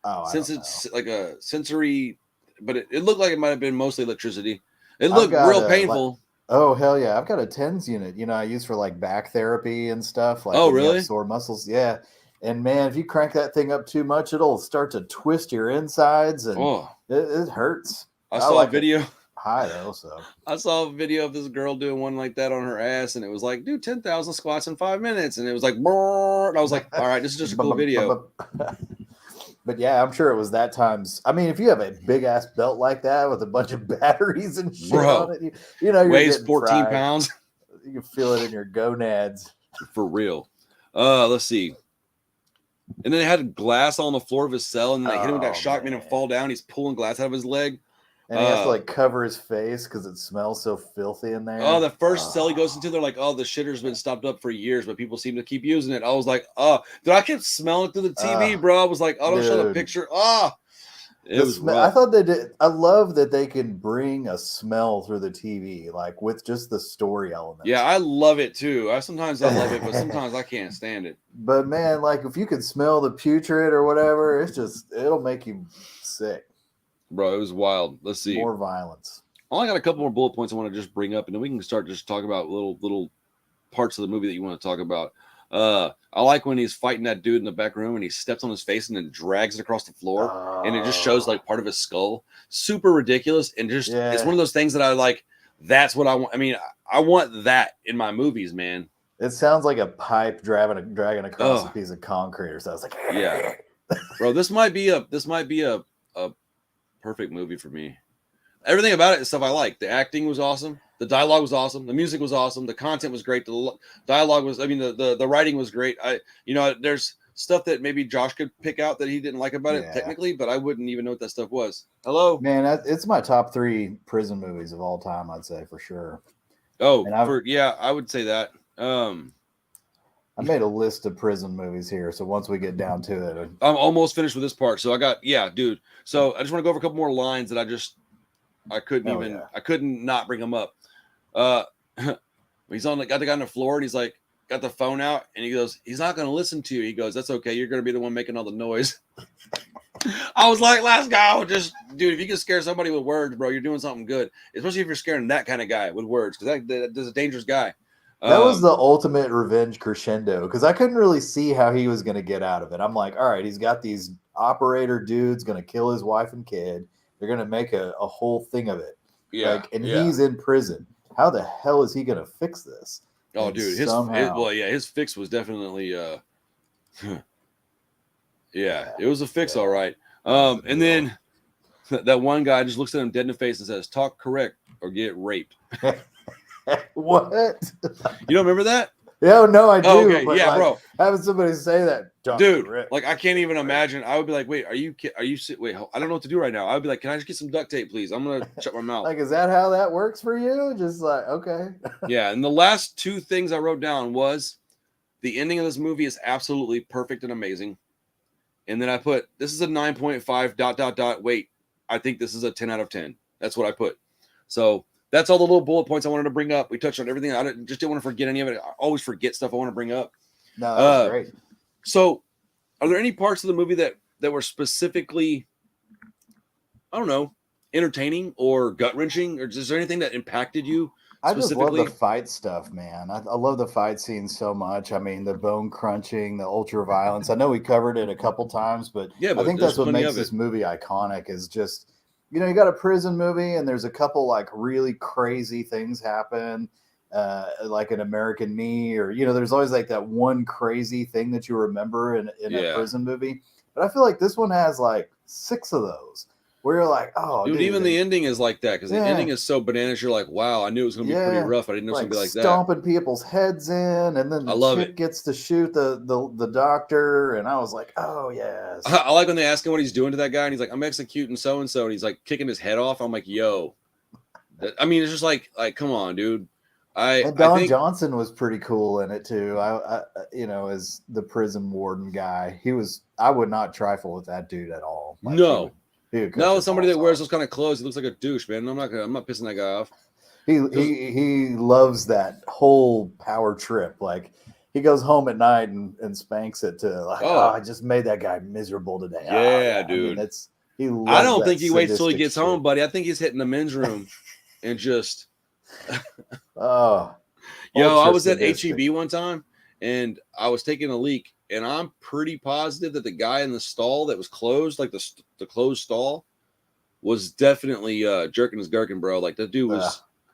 sensory. But it looked like it might have been mostly electricity. It looked real painful. Oh hell yeah! I've got a TENS unit. I use for like back therapy and stuff. Like really? Sore muscles. Yeah. And man, if you crank that thing up too much, it'll start to twist your insides, and it hurts. I saw a video. High though, so I saw a video of this girl doing one like that on her ass, and it was like, do 10,000 squats in 5 minutes, and it was like, and I was like, all right, this is just a cool video. But yeah, I'm sure it was that times. I mean, if you have a big ass belt like that with a bunch of batteries and shit on it, you're weighs 14 pounds. You can feel it in your gonads. For real. Let's see. And then they had glass on the floor of his cell, and hit him with that shock, made him fall down. He's pulling glass out of his leg. And he has to like cover his face because it smells so filthy in there. Oh, the first cell he goes into, they're like, oh, the shitter's been stopped up for years, but people seem to keep using it. I was like, oh, dude, I kept smelling through the TV, bro. I was like, oh, don't show the picture. It was rough. I thought they did. I love that they can bring a smell through the TV, like with just the story element. Yeah, I love it too. Sometimes I love it, but sometimes I can't stand it. But man, like if you could smell the putrid or whatever, it'll make you sick. Bro, it was wild. Let's see. More violence. I only got a couple more bullet points I want to just bring up, and then we can start just talking about little parts of the movie that you want to talk about. I like when he's fighting that dude in the back room and he steps on his face and then drags it across the floor, and it just shows like part of his skull. Super ridiculous, and just it's one of those things that I like. That's what I want. I mean, I want that in my movies, man. It sounds like a pipe dragging across a piece of concrete or something. Like, yeah, bro, this might be a perfect movie for me. Everything about it is stuff I like. The acting was awesome. The dialogue was awesome. The music was awesome. The content was great. The dialogue was, the writing was great. There's stuff that maybe Josh could pick out that he didn't like about it technically, but I wouldn't even know what that stuff was. Hello? Man, it's my top 3 prison movies of all time, I'd say, for sure. Oh, I would say that. I made a list of prison movies here, so once we get down to it. I'm almost finished with this part. So dude. So I just want to go over a couple more lines that I couldn't not bring them up. He's got the guy on the floor, and he's like, got the phone out, and he goes, he's not going to listen to you. He goes, that's okay. You're going to be the one making all the noise. I was like, let's go. Just, dude, if you can scare somebody with words, bro, you're doing something good. Especially if you're scaring that kind of guy with words, because that's a dangerous guy. That was the ultimate revenge crescendo, because I couldn't really see how he was going to get out of it. I'm like, all right, he's got these operator dudes going to kill his wife and kid. They're going to make a whole thing of it. Yeah. He's in prison. How the hell is he going to fix this? Oh, dude, his fix was definitely, it was a fix, all right. And then That one guy just looks at him dead in the face and says, "Talk correct or get raped." What? You don't remember that? Yeah, no, I do. Oh, okay. But Yeah, like, bro. having somebody say that, Dude, correct. like I can't even imagine. I would be like, wait, wait, I don't know what to do right now. I would be like, can I just get some duct tape, please? I'm gonna shut my mouth. Like, is that how that works for you? Just like, okay. Yeah, and the last two things I wrote down was the ending of this movie is absolutely perfect and amazing. And then I put, this is a 9.5 ... Wait, I think this is a 10 out of 10. That's what I put. So that's all the little bullet points I wanted to bring up. We touched on everything. Just didn't want to forget any of it. I always forget stuff I want to bring up. No, that was great. So are there any parts of the movie that were specifically, I don't know, entertaining or gut-wrenching? Or is there anything that impacted you? I just love the fight stuff, man. I love the fight scenes so much. I mean, the bone crunching, the ultra violence. I know we covered it a couple times, but yeah, I think that's what makes this movie iconic is just, you know, you got a prison movie and there's a couple like really crazy things happen, like an American Me, or, you know, there's always like that one crazy thing that you remember in a prison movie. But I feel like this one has like 6 of those. Where you're like, oh, dude, even the ending is like that because the ending is so bananas. You're like, wow, I knew it was going to be pretty rough. I didn't know it was going to be like that. Stomping people's heads in, and then the chick gets to shoot the doctor, and I was like, oh yes. I like when they ask him what he's doing to that guy, and he's like, I'm executing so and so, and he's like kicking his head off. I'm like, yo, I mean, it's just like come on, dude. And Don Johnson was pretty cool in it too. I you know, as the prison warden guy, I would not trifle with that dude at all. Like, no. No, somebody that wears those kind of clothes, he looks like a douche, man. I'm not pissing that guy off. He loves that whole power trip. Like he goes home at night and spanks it to like, oh, I just made that guy miserable today. Yeah, dude. I mean, I don't think he waits till he gets home, buddy. I think he's hitting the men's room and just oh. Yo, I was at HEB one time and I was taking a leak. And I'm pretty positive that the guy in the stall that was closed, like the closed stall, was definitely jerking his gherkin, bro. Like that dude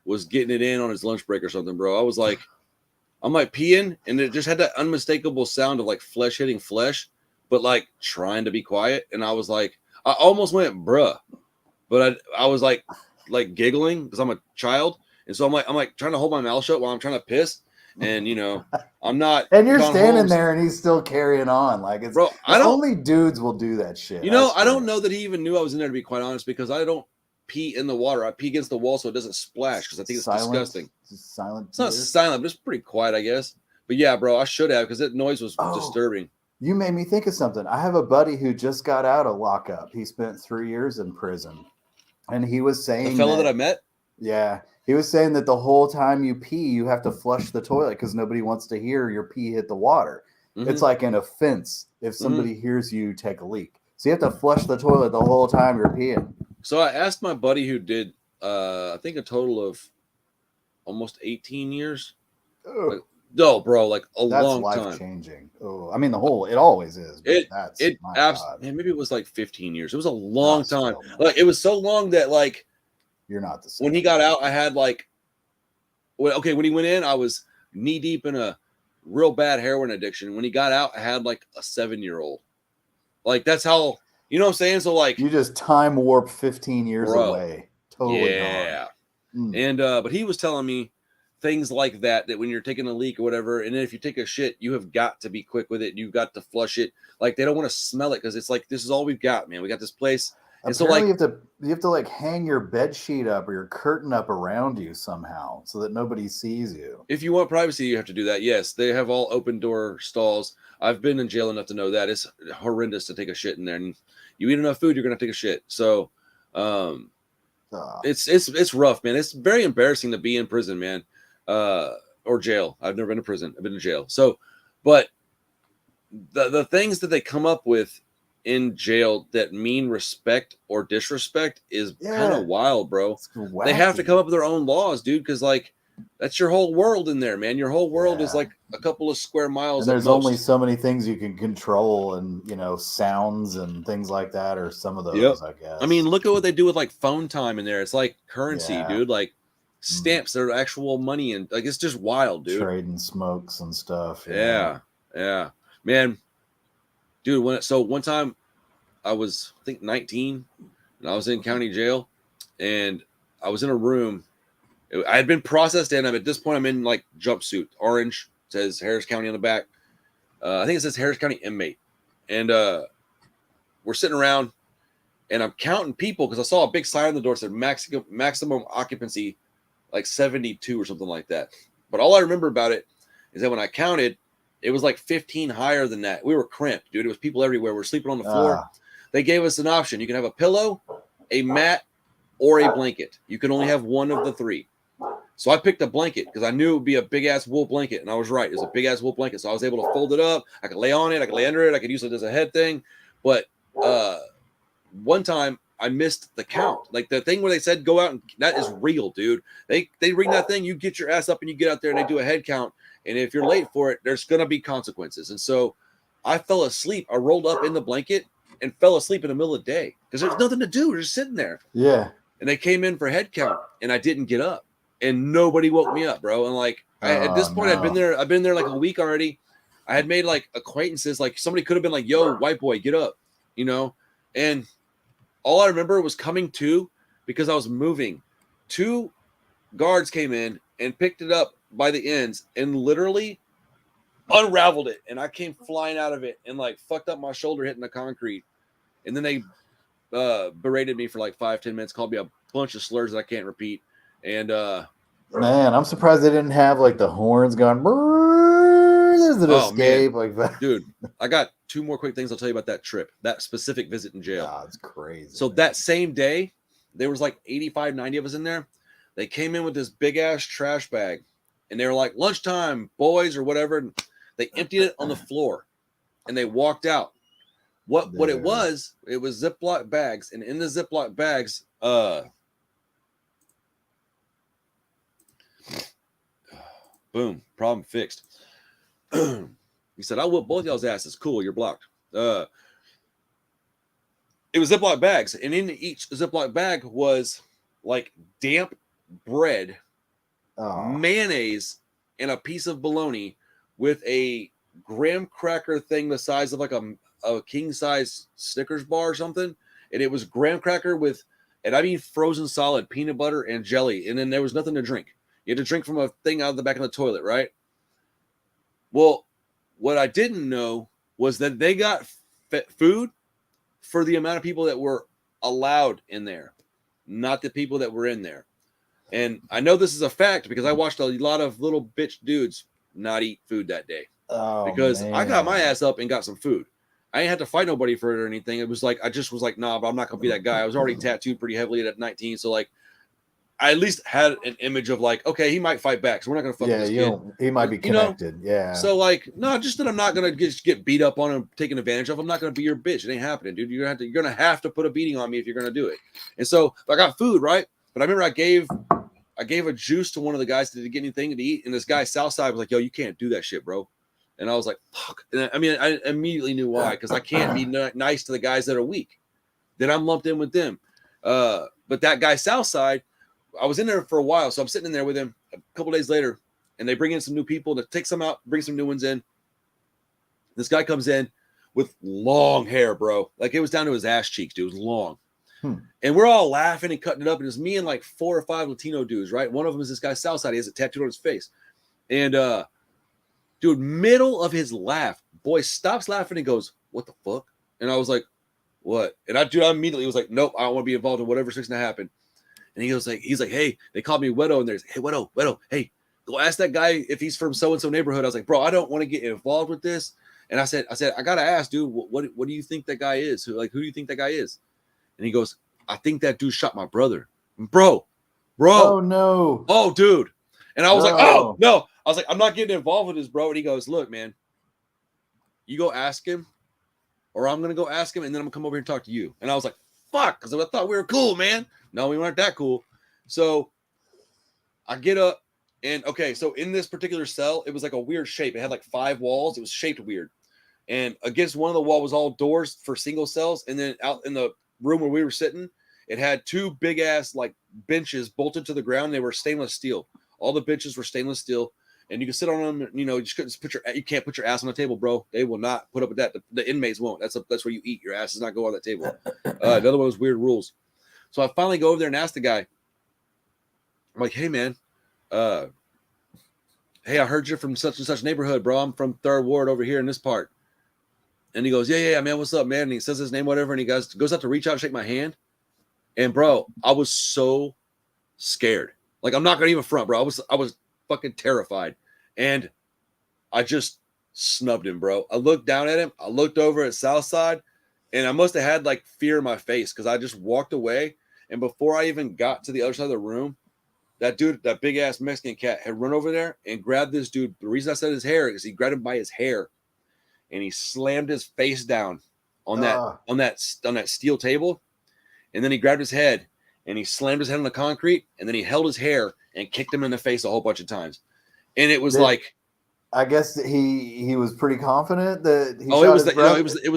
was getting it in on his lunch break or something, bro. I'm like peeing, and it just had that unmistakable sound of like flesh hitting flesh, but like trying to be quiet. And I was like, I almost went, bruh, but I was like giggling because I'm a child, and so I'm like trying to hold my mouth shut while I'm trying to piss. And you know, I'm not. And you're standing there, and he's still carrying on. Like it's bro. Only dudes will do that shit. You know, I don't know that he even knew I was in there, to be quite honest, because I don't pee in the water. I pee against the wall so it doesn't splash because I think it's disgusting. Silent. It's not silent, but it's pretty quiet, I guess. But yeah, bro, I should have because that noise was disturbing. You made me think of something. I have a buddy who just got out of lockup. He spent 3 years in prison, and he was saying the fellow that I met. Yeah. He was saying that the whole time you pee, you have to flush the toilet because nobody wants to hear your pee hit the water. Mm-hmm. It's like an offense if somebody hears you take a leak. So you have to flush the toilet the whole time you're peeing. So I asked my buddy who did, I think a total of almost 18 years. Like, no, bro, like that's long time. That's life-changing. Oh, I mean, it always is. Man, maybe it was like 15 years. It was a long time. Like it was so long that like, you're not the same. When he got out, I had like, when he went in, I was knee deep in a real bad heroin addiction. When he got out, I had like a 7-year-old. Like that's how, you know what I'm saying? So like, you just time warp 15 years away. Totally gone. And but he was telling me things like that when you're taking a leak or whatever, and then if you take a shit, you have got to be quick with it. You've got to flush it. Like they don't want to smell it because it's like this is all we've got, man. We got this place. And so, like, you have to like hang your bed sheet up or your curtain up around you somehow so that nobody sees you. If you want privacy, you have to do that. Yes, they have all open door stalls. I've been in jail enough to know that it's horrendous to take a shit in there. And you eat enough food, you're gonna take a shit. So, it's rough, man. It's very embarrassing to be in prison, man, or jail. I've never been to prison. I've been in jail. So, but the things that they come up with in jail that mean respect or disrespect is kind of wild, bro. They have to come up with their own laws, dude, because like that's your whole world in there, man. Your whole world is like a couple of square miles. And there's only so many things you can control, and you know, sounds and things like that, or some of those, I guess. I mean, look at what they do with like phone time in there. It's like currency, dude. Like stamps, they're actual money, and like it's just wild, dude. Trading smokes and stuff. Yeah, man. Dude, one time I was, I think, 19, and I was in county jail, and I was in a room. I had been processed in. At this point, I'm in like jumpsuit, orange, says Harris County on the back. I think it says Harris County inmate, and we're sitting around, and I'm counting people because I saw a big sign on the door that said maximum occupancy, like 72 or something like that. But all I remember about it is that when I counted, it was like 15 higher than that. We were cramped, dude. It was people everywhere. We're sleeping on the floor. They gave us an option. You can have a pillow, a mat, or a blanket. You can only have one of the three. So I picked a blanket because I knew it would be a big-ass wool blanket, and I was right. It was a big-ass wool blanket, so I was able to fold it up. I could lay on it. I could lay under it. I could use it as a head thing. But one time, I missed the count. Like the thing where they said go out, and that is real, dude. They ring that thing, you get your ass up and you get out there and they do a head count. And if you're late for it, there's gonna be consequences. And so I fell asleep. I rolled up in the blanket and fell asleep in the middle of the day because there's nothing to do. We're just sitting there. Yeah. And they came in for head count and I didn't get up. And nobody woke me up, bro. And like at this point, no. I've been there like a week already. I had made like acquaintances. Like somebody could have been like, yo, white boy, get up, you know? And all I remember was coming to because I was moving. 2 guards came in and picked it up by the ends and literally unraveled it. And I came flying out of it and like fucked up my shoulder hitting the concrete. And then they berated me for like 5-10 minutes, called me a bunch of slurs that I can't repeat. And man, I'm surprised they didn't have like the horns going. There's an escape like that, dude. I got 2 more quick things I'll tell you about that trip, that specific visit in jail. Oh, it's crazy. So that same day, there was like 85, 90 of us in there. They came in with this big ass trash bag, and they were like, "Lunchtime, boys," or whatever. And they emptied it on the floor, and they walked out. What it was Ziploc bags, and in the Ziploc bags, boom, problem fixed. He said, "I'll whip both y'all's asses." Cool, you're blocked. It was Ziploc bags, and in each Ziploc bag was like damp bread, mayonnaise, and a piece of bologna with a graham cracker thing the size of like a king size Snickers bar or something. And it was graham cracker with, and I mean frozen solid peanut butter and jelly. And then there was nothing to drink. You had to drink from a thing out of the back of the toilet, right? Well, what I didn't know was that they got food for the amount of people that were allowed in there, not the people that were in there. And I know this is a fact because I watched a lot of little bitch dudes not eat food that day. Because I got my ass up and got some food. I ain't had to fight nobody for it or anything. It was like, I just was like, nah, but I'm not going to be that guy. I was already tattooed pretty heavily at 19. So like, I at least had an image of like, okay, he might fight back. So we're not going to fuck this kid. He might be connected. Yeah. So like, no, just that I'm not going to get beat up on and taken advantage of. I'm not going to be your bitch. It ain't happening, dude. You're going to have to put a beating on me if you're going to do it. And so I got food, right? But I remember I gave a juice to one of the guys to get anything to eat. And this guy Southside was like, yo, you can't do that shit, bro. And I was like, fuck. And I mean, I immediately knew why, because I can't be nice to the guys that are weak. Then I'm lumped in with them. But that guy Southside, I was in there for a while. So I'm sitting in there with him a couple days later, and they bring in some new people to take some out, bring some new ones in. This guy comes in with long hair, bro. Like it was down to his ass cheeks, dude. It was long. And we're all laughing and cutting it up. And it was me and like 4 or 5 Latino dudes, right? One of them is this guy Southside. He has a tattoo on his face. And dude, middle of his laugh, boy stops laughing and goes, "What the fuck?" And I was like, "What?" And I immediately was like, "Nope, I don't want to be involved in whatever's fixing to happen." And he's like, "Hey," they called me Wedo, and there's, "Hey, Wedo, hey, go ask that guy if he's from so-and-so neighborhood." I was like, "Bro, I don't want to get involved with this." And I said, I gotta ask, dude, what do you think that guy is? Who do you think that guy is? And he goes, "I think that dude shot my brother." Bro. Oh no. Oh, dude. And I was like, "Oh no." I was like, "I'm not getting involved with this, bro." And he goes, "Look, man, you go ask him, or I'm gonna go ask him, and then I'm gonna come over here and talk to you." And I was like, "Fuck," because I thought we were cool, man. No, we weren't that cool. So I get up, and okay, so in this particular cell, it was like a weird shape. It had like 5 walls. It was shaped weird. And against one of the wall was all doors for single cells. And then out in the room where we were sitting, it had 2 big ass like benches bolted to the ground. They were stainless steel. All the benches were stainless steel. And you can sit on them, you know, you can't put your ass on the table, bro. They will not put up with that. The inmates won't. That's where you eat. Your ass does not go on that table. Another one of those weird rules. So I finally go over there and ask the guy. I'm like, hey man, hey, I heard you're from such and such neighborhood, bro. I'm from 3rd Ward over here in this part. And he goes, yeah, man, what's up, man? And he says his name, whatever, and he goes up to reach out and shake my hand. And bro, I was so scared. Like, I'm not gonna even front, bro. I was fucking terrified. And I just snubbed him, bro. I looked down at him. I looked over at Southside, and I must have had like fear in my face because I just walked away. And before I even got to the other side of the room, that dude, that big ass Mexican cat, had run over there and grabbed this dude. The reason I said his hair is he grabbed him by his hair, and he slammed his face down on that steel table, and then he grabbed his head and he slammed his head on the concrete, and then he held his hair and kicked him in the face a whole bunch of times. And it was like, I guess he was pretty confident that he. Oh, it was the guy. It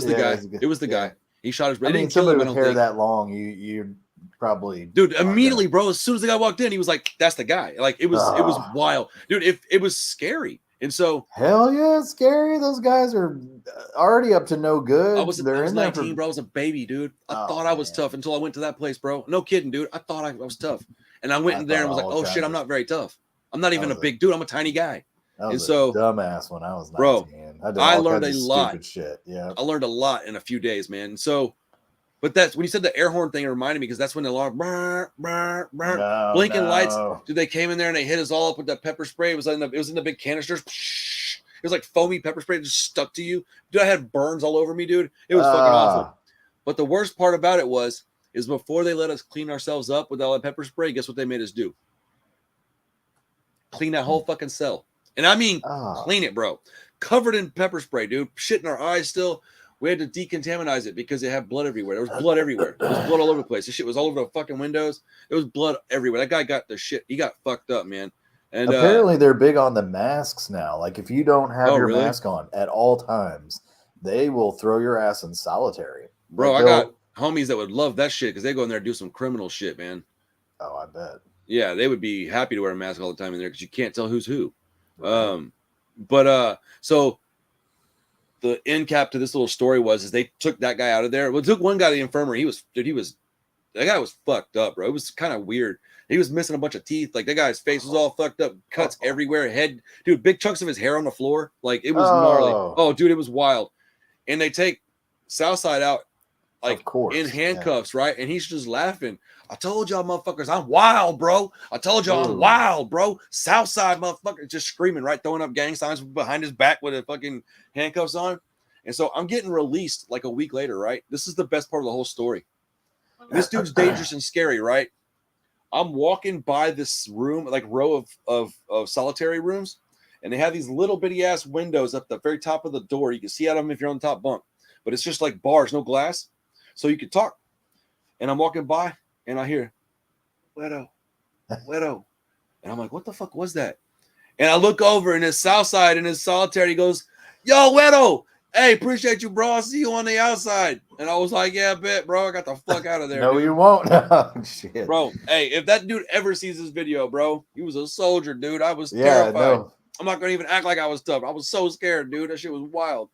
was the guy. He shot his brother. I mean, somebody with hair that long, you probably, dude, immediately, bro. As soon as the guy walked in, he was like, "That's the guy." Like, it was wild, dude. It was scary, and so hell yeah, it's scary. Those guys are already up to no good. I was 19, bro. I was a baby, dude. I thought I was tough until I went to that place, bro. No kidding, dude. I thought I was tough, and I went in there and was like, "Oh shit, I'm not very tough. I'm not even a big dude. I'm a tiny guy." And so, dumbass when I was 19. Bro, I learned a lot. Shit. Yeah, I learned a lot in a few days, man. And so, but that's when you said the air horn thing, it reminded me because that's when the alarm, blinking lights, dude. They came in there and they hit us all up with that pepper spray. It was in the big canisters. It was like foamy pepper spray that just stuck to you, dude. I had burns all over me, dude. It was fucking awful. But the worst part about it is before they let us clean ourselves up with all that pepper spray, guess what they made us do? Clean that whole fucking cell. And I mean, clean it, bro. Covered in pepper spray, dude. Shit in our eyes still. We had to decontaminize it because it had blood everywhere. There was blood everywhere. There was blood all over the place. This shit was all over the fucking windows. There was blood everywhere. That guy got the shit. He got fucked up, man. And apparently they're big on the masks now. Like, if you don't have your mask on at all times, they will throw your ass in solitary. Bro, I got homies that would love that shit because they go in there and do some criminal shit, man. Oh, I bet. Yeah, they would be happy to wear a mask all the time in there because you can't tell who's who. Right. So the end cap to this little story is they took that guy out of there. Well, took one guy to the infirmary. That guy was fucked up, bro. It was kind of weird. He was missing a bunch of teeth. Like, that guy's face was all fucked up, cuts everywhere, head, dude, big chunks of his hair on the floor. Like, it was gnarly. Oh, dude, it was wild. And they take Southside out, like, in handcuffs, right? And he's just laughing. I told y'all motherfuckers, I'm wild, bro. I told y'all I'm wild, bro. Southside motherfucker, just screaming, right? Throwing up gang signs behind his back with the fucking handcuffs on. And so I'm getting released like a week later, right? This is the best part of the whole story. And this dude's dangerous and scary, right? I'm walking by this room, like row of solitary rooms, and they have these little bitty ass windows up the very top of the door. You can see out of them if you're on the top bunk, but it's just like bars, no glass. So you can talk. And I'm walking by, and I hear, Wedo. And I'm like, what the fuck was that? And I look over, and it's Southside in his solitary. He goes, yo, Wedo. Hey, appreciate you, bro. I'll see you on the outside. And I was like, yeah, bet, bro. I got the fuck out of there. No, dude. You won't. Oh, shit. Bro, hey, if that dude ever sees this video, bro, he was a soldier, dude. I was terrified. No. I'm not going to even act like I was tough. I was so scared, dude. That shit was wild.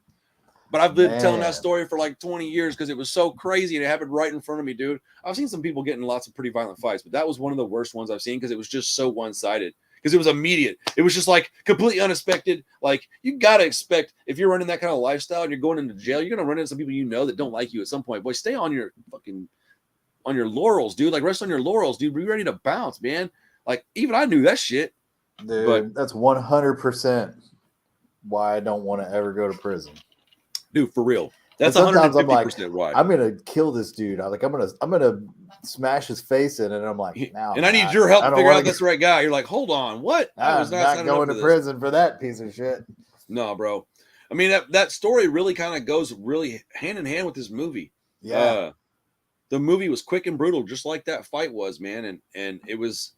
But I've been telling that story for like 20 years because it was so crazy and it happened right in front of me, dude. I've seen some people get in lots of pretty violent fights, but that was one of the worst ones I've seen because it was just so one-sided. Because it was immediate. It was just like completely unexpected. Like, you got to expect if you're running that kind of lifestyle and you're going into jail, you're going to run into some people you know that don't like you at some point. Boy, stay on your laurels, dude. Like, rest on your laurels, dude. Be ready to bounce, man. Like, even I knew that shit. Dude, but that's 100% why I don't want to ever go to prison. Dude, for real. That's 150% why. I'm gonna kill this dude. I'm gonna smash his face in, and I'm like, now. And I need your help to figure out that's the right guy. You're like, hold on, what? I was not going to prison for that piece of shit. No, bro. I mean, that story really kind of goes really hand in hand with this movie. Yeah. The movie was quick and brutal, just like that fight was, man, and it was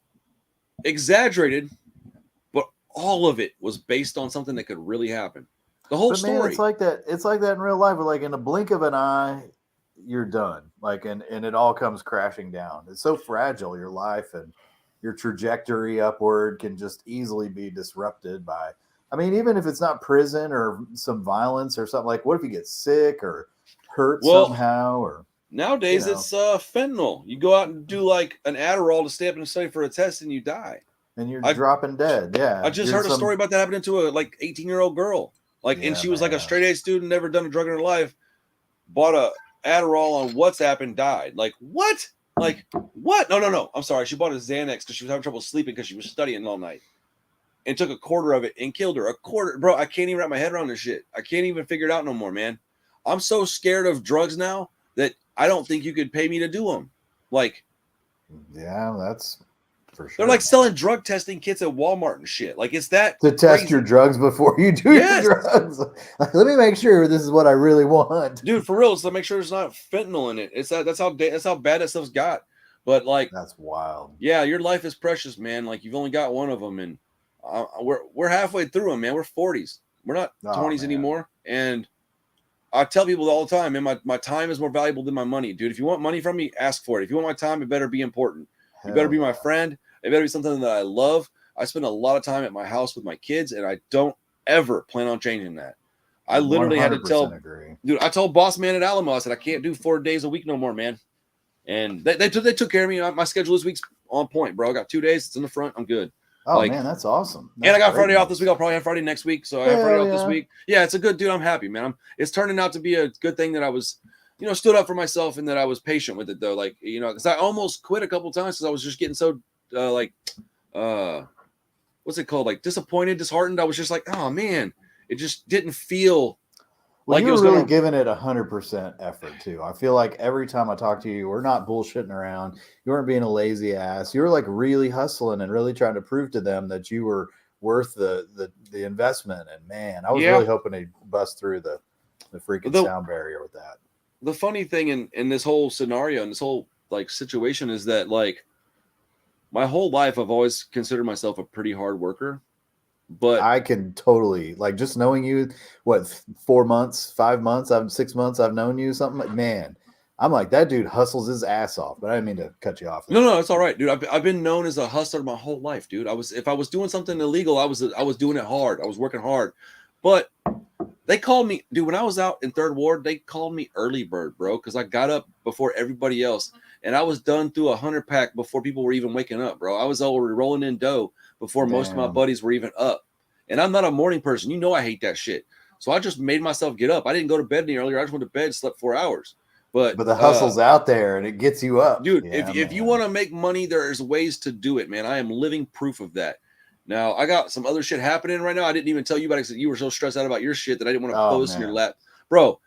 exaggerated, but all of it was based on something that could really happen. The whole story. Man, it's like that. It's like that in real life. Where, like, in a blink of an eye, you're done. Like, and it all comes crashing down. It's so fragile. Your life and your trajectory upward can just easily be disrupted by. I mean, even if it's not prison or some violence or something. Like, what if you get sick or hurt somehow? Or Nowadays, it's fentanyl. You go out and do like an Adderall to stay up and study for a test, and you die. And you're dropping dead. Yeah. I just heard a story about that happening to a like 18-year-old girl. Like, and she was like a straight A student, never done a drug in her life. Bought a Adderall on WhatsApp and died. Like, what? Like, what? No. I'm sorry. She bought a Xanax because she was having trouble sleeping because she was studying all night. And took a quarter of it and killed her. A quarter, bro. I can't even wrap my head around this shit. I can't even figure it out no more, man. I'm so scared of drugs now that I don't think you could pay me to do them. Like, yeah, that's for sure. They're like selling drug testing kits at Walmart and shit. Like, it's that to test your drugs before you do your drugs. Like, let me make sure this is what I really want, dude. For real, so make sure there's not fentanyl in it. It's that's how bad that stuff's got. But like, that's wild. Yeah, your life is precious, man. Like, you've only got one of them, and we're halfway through them, man. We're 40s. We're not 20s anymore. And I tell people all the time, man, my time is more valuable than my money, dude. If you want money from me, ask for it. If you want my time, it better be important. You better be my friend. It better be something that I love. I spend a lot of time at my house with my kids, and I don't ever plan on changing that. I literally had to tell, dude, I told boss man at Alamo, I said, I can't do 4 days a week no more, man. And they took care of me. My schedule this week's on point, bro. I got 2 days. It's in the front. I'm good. Oh, man, that's awesome. And I got Friday off this week. I'll probably have Friday next week. So I have Friday off this week. Yeah, it's a good, dude. I'm happy, man. It's turning out to be a good thing that I was, stood up for myself and that I was patient with it, though. Like, because I almost quit a couple times because I was just getting so, what's it called? Like, disappointed, disheartened. I was just like, oh, man. It just didn't feel like you were really giving it 100% effort, too. I feel like every time I talk to you, we're not bullshitting around. You weren't being a lazy ass. You were like really hustling and really trying to prove to them that you were worth the investment. And man, I was really hoping to bust through the freaking sound barrier with that. The funny thing in this whole scenario and this whole like situation is that like my whole life I've always considered myself a pretty hard worker. But I can totally, like, just knowing you, 4 months, 5 months, 6 months, I've known you, something like, man, I'm like, that dude hustles his ass off. But I didn't mean to cut you off. No, it's all right, dude. I've been known as a hustler my whole life, dude. If I was doing something illegal, I was doing it hard. I was working hard. But they called me, dude, when I was out in Third Ward, they called me early bird, bro, because I got up before everybody else. And I was done through a 100-pack before people were even waking up, bro. I was already rolling in dough before most of my buddies were even up. And I'm not a morning person. You know I hate that shit. So I just made myself get up. I didn't go to bed any earlier. I just went to bed, slept 4 hours. But the hustle's out there and it gets you up. Dude, if you want to make money, there's ways to do it, man. I am living proof of that. Now, I got some other shit happening right now. I didn't even tell you about it because you were so stressed out about your shit that I didn't want to post in your lap. Bro,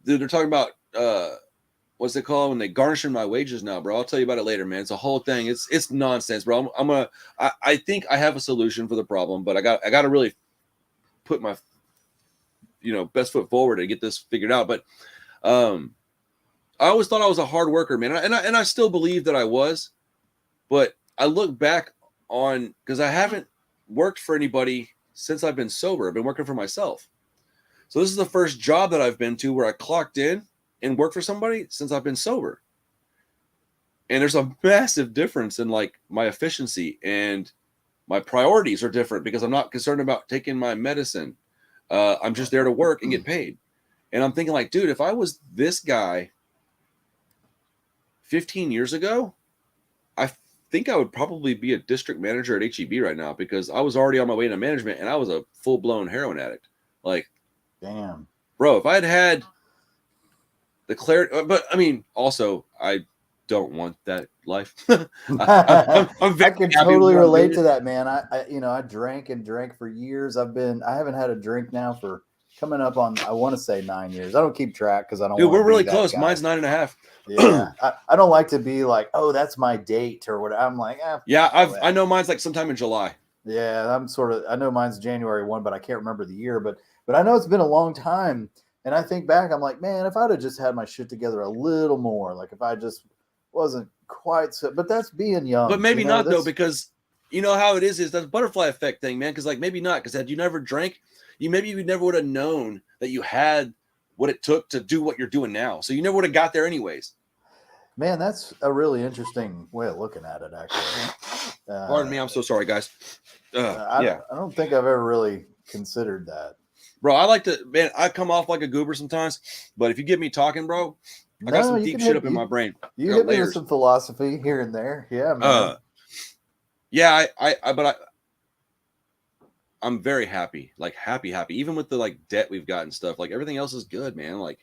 dude, they're talking about what's it called when they garnishing my wages now, bro. I'll tell you about it later, man. It's a whole thing. It's nonsense, bro. I think I have a solution for the problem, but I got to really put my best foot forward and get this figured out. But I always thought I was a hard worker, man, and I still believe that I was. But I look back on, because I haven't worked for anybody since I've been sober. I've been working for myself. So this is the first job that I've been to where I clocked in and worked for somebody since I've been sober. And there's a massive difference in like my efficiency, and my priorities are different because I'm not concerned about taking my medicine. I'm just there to work and get paid. And I'm thinking like, dude, if I was this guy 15 years ago, I think I would probably be a district manager at HEB right now, because I was already on my way to management and I was a full-blown heroin addict. Like, damn, bro, if I'd had the clarity, but I mean, also I don't want that life. I can totally relate to that, man. I drank and drank for years. I haven't had a drink now for coming up on, I want to say 9 years. I don't keep track because I don't. Dude, we're really close. Mine's 9.5. Yeah, I don't like to be like, oh, that's my date or whatever. I'm like, I know mine's like sometime in July. Yeah, I know mine's January 1, but I can't remember the year. But I know it's been a long time, and I think back, I'm like, man, if I'd have just had my shit together a little more, like if I just wasn't quite so, but that's being young. But maybe not though, because you know how it is that butterfly effect thing, man. Because like maybe not, because had you never drank, you never would have known that you had what it took to do what you're doing now. So you never would have got there anyways. Man, that's a really interesting way of looking at it, actually. Pardon me, I'm so sorry, guys. I don't think I've ever really considered that. Bro, I come off like a goober sometimes, but if you get me talking, bro, I got No, some you deep can shit hit up in my brain. You I hit got me with layers. some philosophy here and there. Yeah, man. Yeah, I'm very happy, like happy. Even with the like debt we've got and stuff, like everything else is good, man. Like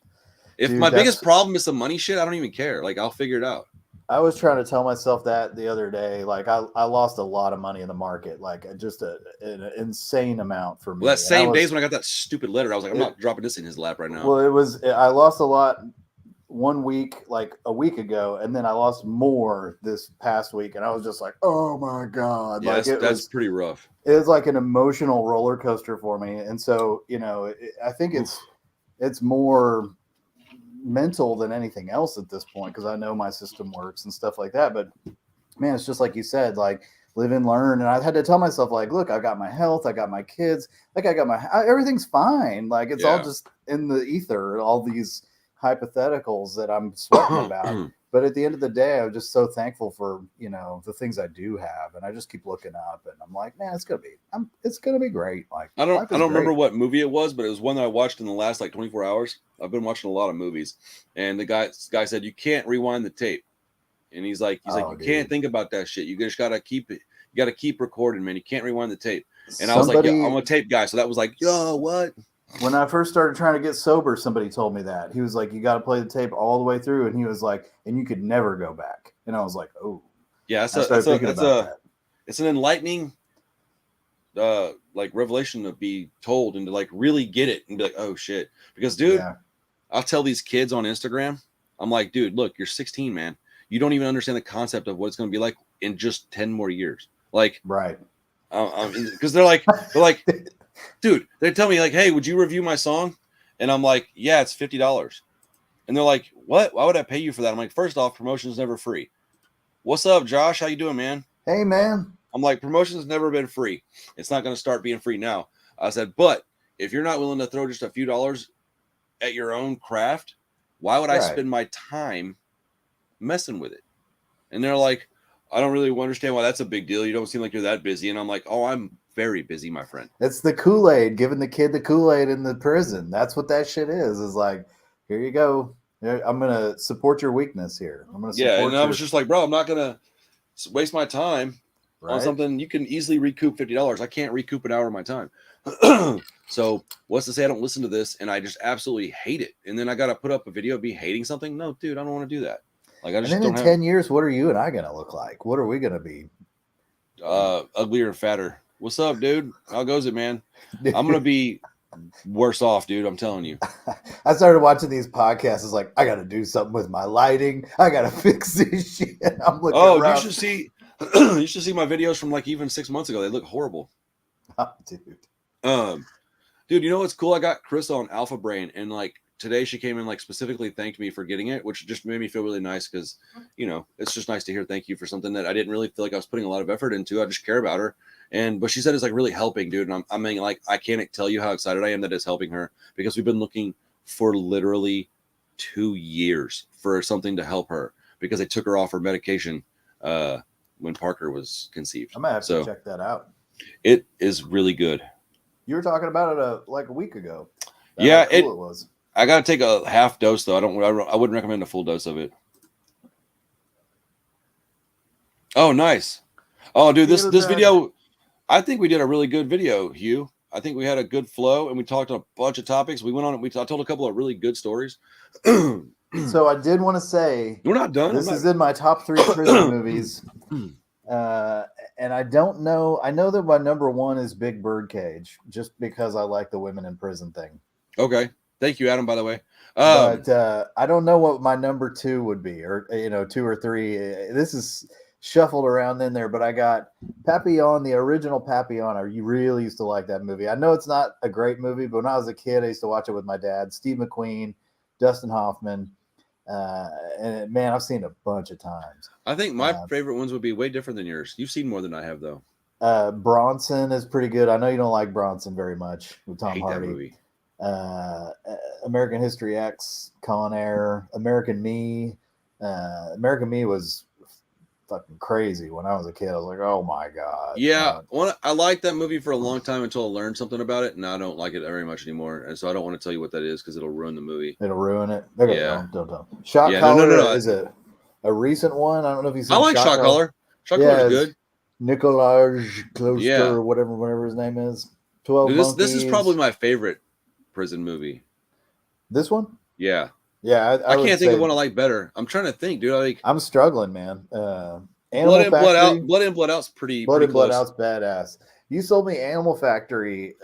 if Dude, my biggest problem is the money shit, I don't even care. Like I'll figure it out. I was trying to tell myself that the other day. Like I lost a lot of money in the market, like just an insane amount for me. Well, that same and days when I got that stupid letter, I was like, I'm not dropping this in his lap right now. Well, I lost a lot 1 week, like a week ago, and then I lost more this past week, and I was just like, oh my God. Yeah, like that's pretty rough. It was like an emotional roller coaster for me. And so, I think it's more mental than anything else at this point, because I know my system works and stuff like that. But man, it's just like you said, like live and learn. And I had to tell myself, like, look, I got my health, I got my kids, like everything's fine. Like it's all just in the ether, all these hypotheticals that I'm sweating about. But at the end of the day, I'm just so thankful for, the things I do have. And I just keep looking up, and I'm like, man, it's going to be great. Like, I don't remember what movie it was, but it was one that I watched in the last like 24 hours. I've been watching a lot of movies, and the guy said, you can't rewind the tape. And he's like, you can't think about that shit. You just got to keep it. You got to keep recording, man. You can't rewind the tape. And I was like, yeah, I'm a tape guy. So that was like, yo, what? When I first started trying to get sober, somebody told me that. He was like, you got to play the tape all the way through. And he was like, and you could never go back. And I was like, oh. Yeah, it's an enlightening like revelation to be told and to like really get it and be like, oh shit. Because dude, I'll tell these kids on Instagram, I'm like, dude, look, you're 16, man. You don't even understand the concept of what it's going to be like in just 10 more years. Like, right. Because they're like, dude, they tell me like, hey, would you review my song? And I'm like, yeah, it's $50. And they're like, what? Why would I pay you for that? I'm like, first off, promotion's never free. What's up, Josh? How you doing, man? Hey, man. I'm like, promotion's never been free. It's not going to start being free now. I said, but if you're not willing to throw just a few dollars at your own craft, why would I spend my time messing with it? And they're like, I don't really understand why that's a big deal. You don't seem like you're that busy. And I'm like, oh, I'm very busy, my friend. It's the Kool-Aid, giving the kid the Kool-Aid in the prison. That's what that shit is like, here you go. I'm going to support your weakness here. I'm going to support and I was just like, bro, I'm not going to waste my time on something you can easily recoup $50. I can't recoup an hour of my time. So what's to say I don't listen to this and I just absolutely hate it? And then I got to put up a video of me hating something? No, dude, I don't want to do that. Like I just and then in 10 years, what are you and I going to look like? What are we going to be? Uglier and fatter. What's up, dude? How goes it, man? I'm going to be worse off, dude. I'm telling you. I started watching these podcasts. It's like, I got to do something with my lighting. I got to fix this shit. I'm looking around. You should see my videos from like even 6 months ago. They look horrible. Oh, dude. Dude, you know what's cool? I got Chris on Alpha Brain, and like today she came in like specifically thanked me for getting it, which just made me feel really nice because, it's just nice to hear thank you for something that I didn't really feel like I was putting a lot of effort into. I just care about her. But she said it's like really helping, dude. And I mean, like, I can't tell you how excited I am that it's helping her because we've been looking for literally 2 years for something to help her because they took her off her medication when Parker was conceived. I might have to check that out. It is really good. You were talking about it like a week ago. Yeah, it was. I got to take a half dose though. I wouldn't recommend a full dose of it. Oh, nice. Oh, dude, this video, I think we did a really good video, Hugh. I think we had a good flow and we talked on a bunch of topics. We went on I told a couple of really good stories. So I did want to say we're not done. This is in my top 3 prison movies. And I don't know. I know that my number 1 is Big Birdcage, just because I like the women in prison thing. Okay. Thank you, Adam, by the way. But I don't know what my number 2 would be, or 2 or 3. This is shuffled around in there, but I got Papillon, the original Papillon. I really used to like that movie. I know it's not a great movie, but when I was a kid, I used to watch it with my dad. Steve McQueen, Dustin Hoffman. And man, I've seen it a bunch of times. I think my favorite ones would be way different than yours. You've seen more than I have, though. Bronson is pretty good. I know you don't like Bronson very much with Tom Hardy. That movie. American History X, Con Air, American Me. American Me was fucking crazy when I was a kid. I was like, oh my god. Yeah, I liked that movie for a long time until I learned something about it, and I don't like it very much anymore. And so I don't want to tell you what that is because it'll ruin the movie. It'll ruin it. Okay, Yeah. don't. Shot Yeah, Caller no. is a recent one. I don't know if you've seen I like Shot Caller. Shot Caller's good. Nikolaj Kloster Yeah. or whatever his name is. 12 Dude, Monkeys. This is probably my favorite prison movie. This one? Yeah. Yeah, I can't think of one I like better. I'm trying to think, dude. I'm struggling, man. Blood In, Blood Out's pretty Blood In, Blood close. Out's badass. You sold me Animal Factory.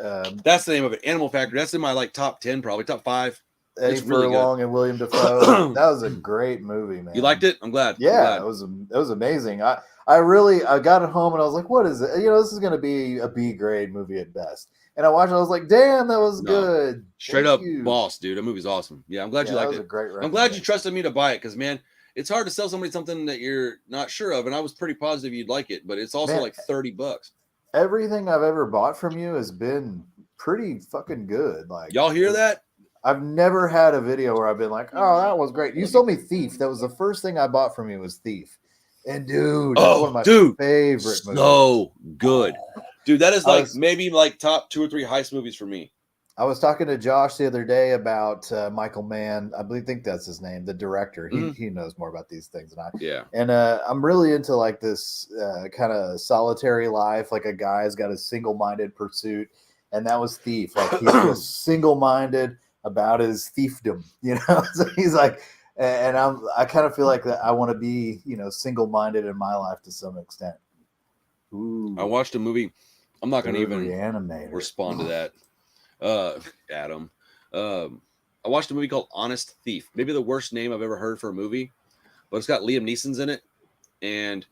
That's the name of it. Animal Factory. That's in my like top 10, probably top 5. Eddie Furlong and William Dafoe. That was a great movie, man. You liked it? I'm glad. Yeah, it was amazing. I got it home and I was like, what is it? This is going to be a B grade movie at best. And I watched it. I was like, damn, that was good. Straight up boss, dude. That movie's awesome. Yeah, I'm glad you liked it. I'm glad you trusted me to buy it because, man, it's hard to sell somebody something that you're not sure of. And I was pretty positive you'd like it, but it's also like $30. Everything I've ever bought from you has been pretty fucking good. Like, y'all hear that? I've never had a video where I've been like, oh, that was great. You sold me Thief. That was the first thing I bought from you was Thief. And dude, that's one of my favorite movies. So good. Dude, that is maybe top 2 or 3 heist movies for me. I was talking to Josh the other day about Michael Mann. I think that's his name, the director. He knows more about these things than I. Yeah. And I'm really into like this kind of solitary life. Like a guy's got a single-minded pursuit. And that was Thief. Like he's just single-minded about his thiefdom, So he's like, and I kind of feel like that I want to be, single-minded in my life to some extent. Ooh. I watched a movie. I'm not going to even respond to that. Adam. I watched a movie called Honest Thief. Maybe the worst name I've ever heard for a movie, but it's got Liam Neeson's in it. And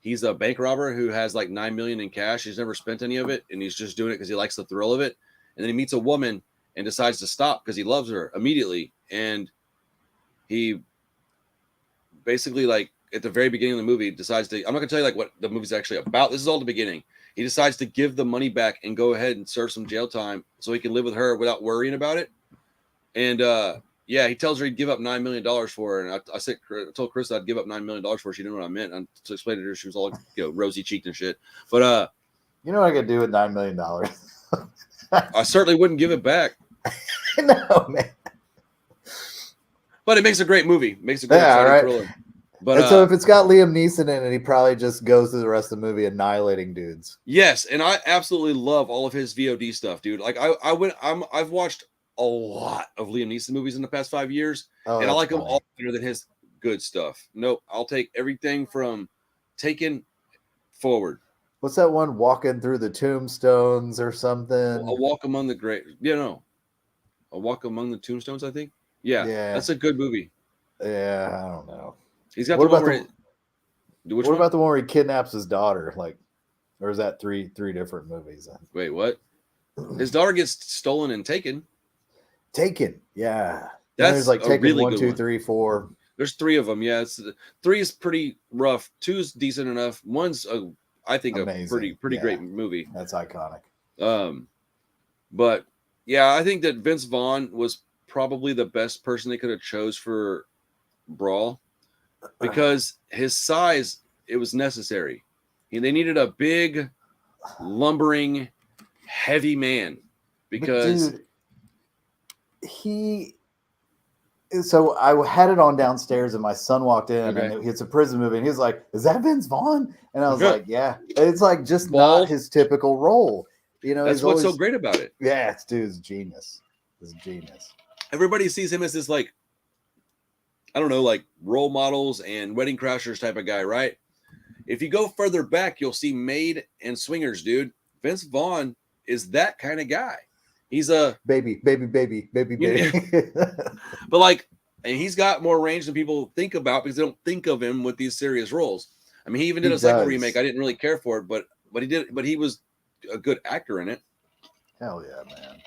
he's a bank robber who has like $9 million in cash. He's never spent any of it. And he's just doing it because he likes the thrill of it. And then he meets a woman and decides to stop because he loves her immediately. And he basically, like, at the very beginning of the movie, decides to, I'm not going to tell you, like, what the movie's actually about. This is all the beginning. He decides to give the money back and go ahead and serve some jail time so he can live with her without worrying about it. And, he tells her he'd give up $9 million for her. And I told Chris I'd give up $9 million for her. She didn't know what I meant. And to explain it to her, she was all, rosy cheeked and shit. But, you know what I could do with $9 million? I certainly wouldn't give it back. No, man. But it makes a great movie. Makes a great thriller. But so if it's got Liam Neeson in it, he probably just goes through the rest of the movie annihilating dudes. Yes, and I absolutely love all of his VOD stuff, dude. Like I've watched a lot of Liam Neeson movies in the past 5 years, and I like them all better than his good stuff. Nope, I'll take everything from Taken forward. What's that one? Walking through the tombstones or something? A Walk Among the Great. A Walk Among the Tombstones, I think. Yeah, that's a good movie. Yeah, I don't know. He's got what the about one where what about the one where he kidnaps his daughter? Like, or is that three different movies? Wait, what? His daughter gets stolen and taken. Taken, yeah. That's there's like Taken really 1, 2, 3, 4. There's 3 of them. Yeah, 3 is pretty rough. 2's decent enough. 1's I think amazing. a pretty great movie. That's iconic. But yeah, I think that Vince Vaughn was probably the best person they could have chose for Brawl because his size, it was necessary. They needed a big, lumbering, heavy man because so I had it on downstairs and my son walked in and it's a prison movie and he was like, is that Vince Vaughn? And I was like, yeah. It's like just not his typical role. That's what's so great about it. Yeah, dude's genius. He's genius. Everybody sees him as this, like, I don't know, like role models and Wedding Crashers type of guy, right? If you go further back, you'll see Maid and Swingers, dude. Vince Vaughn is that kind of guy. He's a baby. But like, and he's got more range than people think about because they don't think of him with these serious roles. I mean, he even did a Psycho remake. I didn't really care for it, but he was a good actor in it. Hell yeah, man.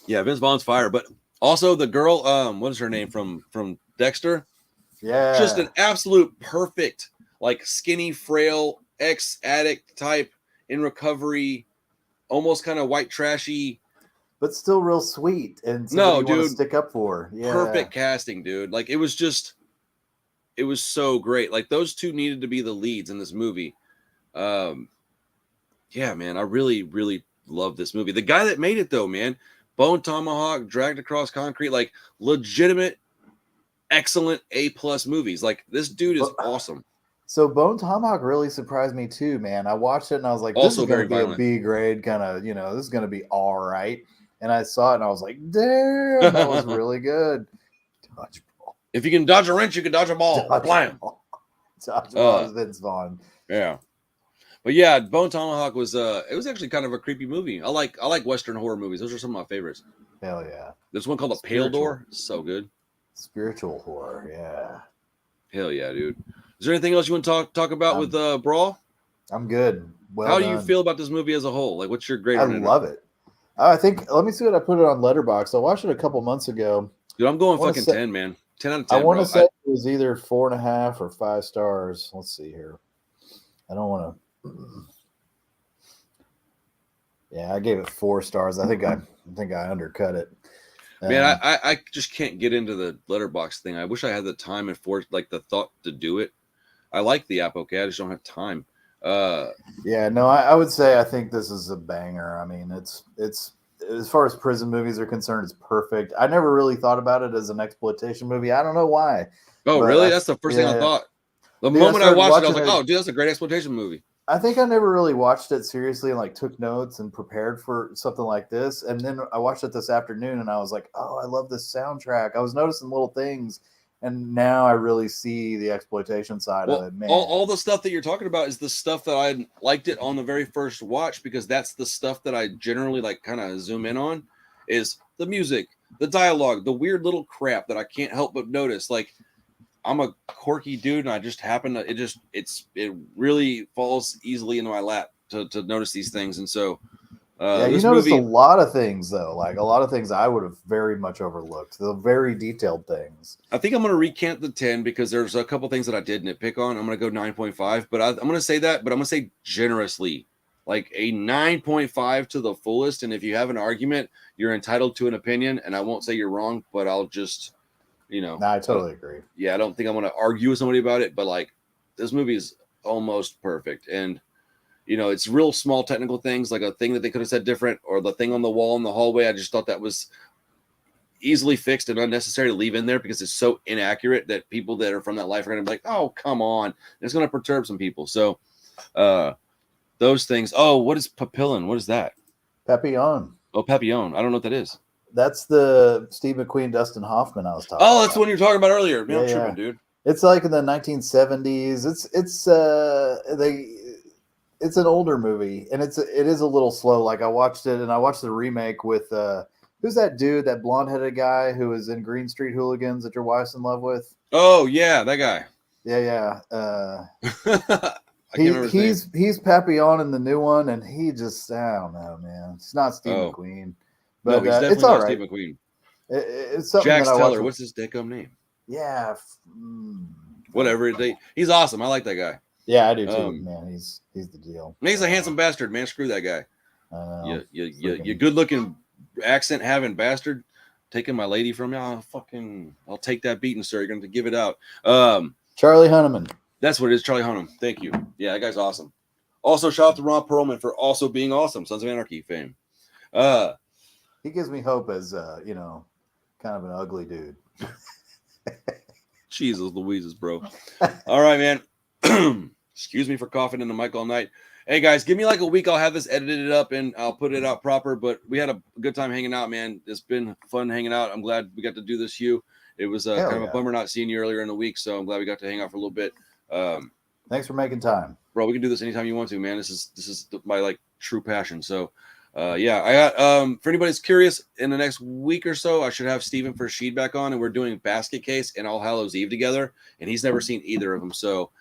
Yeah, Vince Vaughn's fire. But also the girl, what is her name from Dexter? Yeah. Just an absolute perfect, like skinny, frail, ex-addict type in recovery, almost kind of white trashy. But still real sweet and no, dude, want to stick up for. Yeah. Perfect casting, dude. Like it was it was so great. Like those two needed to be the leads in this movie. Yeah, man, I really, really love this movie. The guy that made it, though, man, Bone Tomahawk, Dragged Across Concrete, like legitimate, excellent A+ movies. Like this dude is awesome. So Bone Tomahawk really surprised me too, man. I watched it and I was like, this Also is going very to be violent. a B grade kind of, you know, this is going to be all right. And I saw it and I was like, damn, that was really good. Dodgeball. If you can dodge a wrench, you can dodge a ball. Blam. Dodgeball is Vince Vaughn. Yeah. But yeah, Bone Tomahawk was it was actually kind of a creepy movie. I like Western horror movies. Those are some of my favorites. Hell yeah. There's one called A Pale Door. So good. Spiritual horror, yeah. Hell yeah, dude. Is there anything else you want to talk about with BRAWL? I'm good. Well, how do you feel about this movie as a whole? Like, what's your grade on it? I love it. I think, let me see what I put it on Letterboxd. I watched it a couple months ago. Dude, I'm going fucking 10, man. 10 out of 10. I want to say it was either 4.5 or 5 stars. Let's see here. I don't want to. Yeah, I gave it 4 stars. I think I undercut it. Man, I just can't get into the Letterboxd thing. I wish I had the time and the thought to do it. I like the app, okay? I just don't have time. Yeah, no, I would say I think this is a banger. I mean, it's as far as prison movies are concerned, it's perfect. I never really thought about it as an exploitation movie. I don't know why. Oh, really? That's the first thing I thought. The moment I watched it, I was like, oh, dude, that's a great exploitation movie. I think I never really watched it seriously and like took notes and prepared for something like this. And then I watched it this afternoon and I was like, oh, I love this soundtrack. I was noticing little things. And now I really see the exploitation side of it, man. All the stuff that you're talking about is the stuff that I liked it on the very first watch, because that's the stuff that I generally like kind of zoom in on, is the music, the dialogue, the weird little crap that I can't help but notice. Like, I'm a quirky dude, and I just happen to it really falls easily into my lap to notice these things. And so yeah, you noticed a lot of things though, like a lot of things I would have very much overlooked, the very detailed things. I think I'm going to recant the 10 because there's a couple things that I did nitpick on. I'm going to go 9.5, but I'm going to say that, but I'm going to say generously, like a 9.5 to the fullest. And if you have an argument, you're entitled to an opinion, and I won't say you're wrong, but I'll just, No, I totally agree. Yeah, I don't think I'm going to argue with somebody about it, but like this movie is almost perfect. And it's real small technical things, like a thing that they could have said different, or the thing on the wall in the hallway. I just thought that was easily fixed and unnecessary to leave in there because it's so inaccurate that people that are from that life are going to be like, oh, come on. And it's going to perturb some people. So those things. Oh, what is papillon? What is that? Papillon. Oh, Papillon. I don't know what that is. That's the Steve McQueen, Dustin Hoffman I was talking about. Oh, that's the one you were talking about earlier. Man, I'm tripping, dude. It's like in the 1970s. It's an older movie, and it is a little slow. Like I watched it, and I watched the remake with who's that dude, that blonde-headed guy who was in Green Street Hooligans that your wife's in love with? Oh yeah, that guy. Yeah. He's Papillon in the new one, and he just, I don't know, man. It's not Steve McQueen, but no, he's definitely it's all not right. Steve McQueen. It's something Jax that I Teller. What's his decom name? Yeah. Whatever. He's awesome. I like that guy. Yeah, I do too, man. He's the deal. He's a handsome bastard, man. Screw that guy. You good looking, accent having bastard, taking my lady from me. I'll take that beating, sir. You're going to give it out. Charlie Hunnam. That's what it is, Charlie Hunnam. Thank you. Yeah, that guy's awesome. Also, shout out to Ron Perlman for also being awesome. Sons of Anarchy fame. He gives me hope as kind of an ugly dude. Jesus Louises, bro. All right, man. Excuse me for coughing in the mic all night. Hey guys, give me like a week. I'll have this edited up and I'll put it out proper. But we had a good time hanging out, man. It's been fun hanging out. I'm glad we got to do this, Hugh. It was kind of a bummer not seeing you earlier in the week, so I'm glad we got to hang out for a little bit. Thanks for making time, bro. We can do this anytime you want to, man. This is my like true passion. So yeah, I got for anybody's curious, in the next week or so, I should have Steven Sheed back on, and we're doing Basket Case and All Hallows Eve together, and he's never seen either of them, so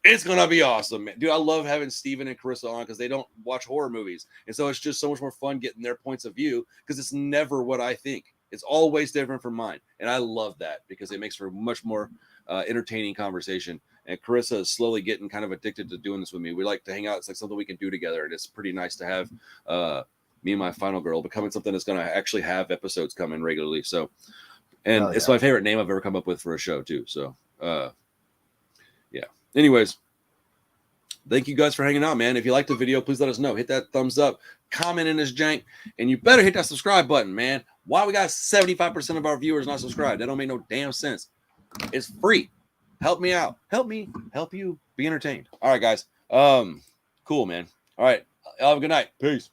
it's gonna be awesome, man. Dude, I love having Steven and Carissa on because they don't watch horror movies, and so it's just so much more fun getting their points of view because it's never what I think. It's always different from mine, and I love that because it makes for a much more entertaining conversation. And Carissa is slowly getting kind of addicted to doing this with me. We like to hang out. It's like something we can do together, and it's pretty nice to have me and my final girl becoming something that's going to actually have episodes coming regularly. So, and it's my favorite name I've ever come up with for a show too. So, Anyways, thank you guys for hanging out, man. If you like the video, please let us know. Hit that thumbs up, comment in this jank, and you better hit that subscribe button, man. Why we got 75% of our viewers not subscribed? That don't make no damn sense. It's free. Help me out. Help me. Help you be entertained. All right, guys. Cool, man. All right. Have a good night. Peace.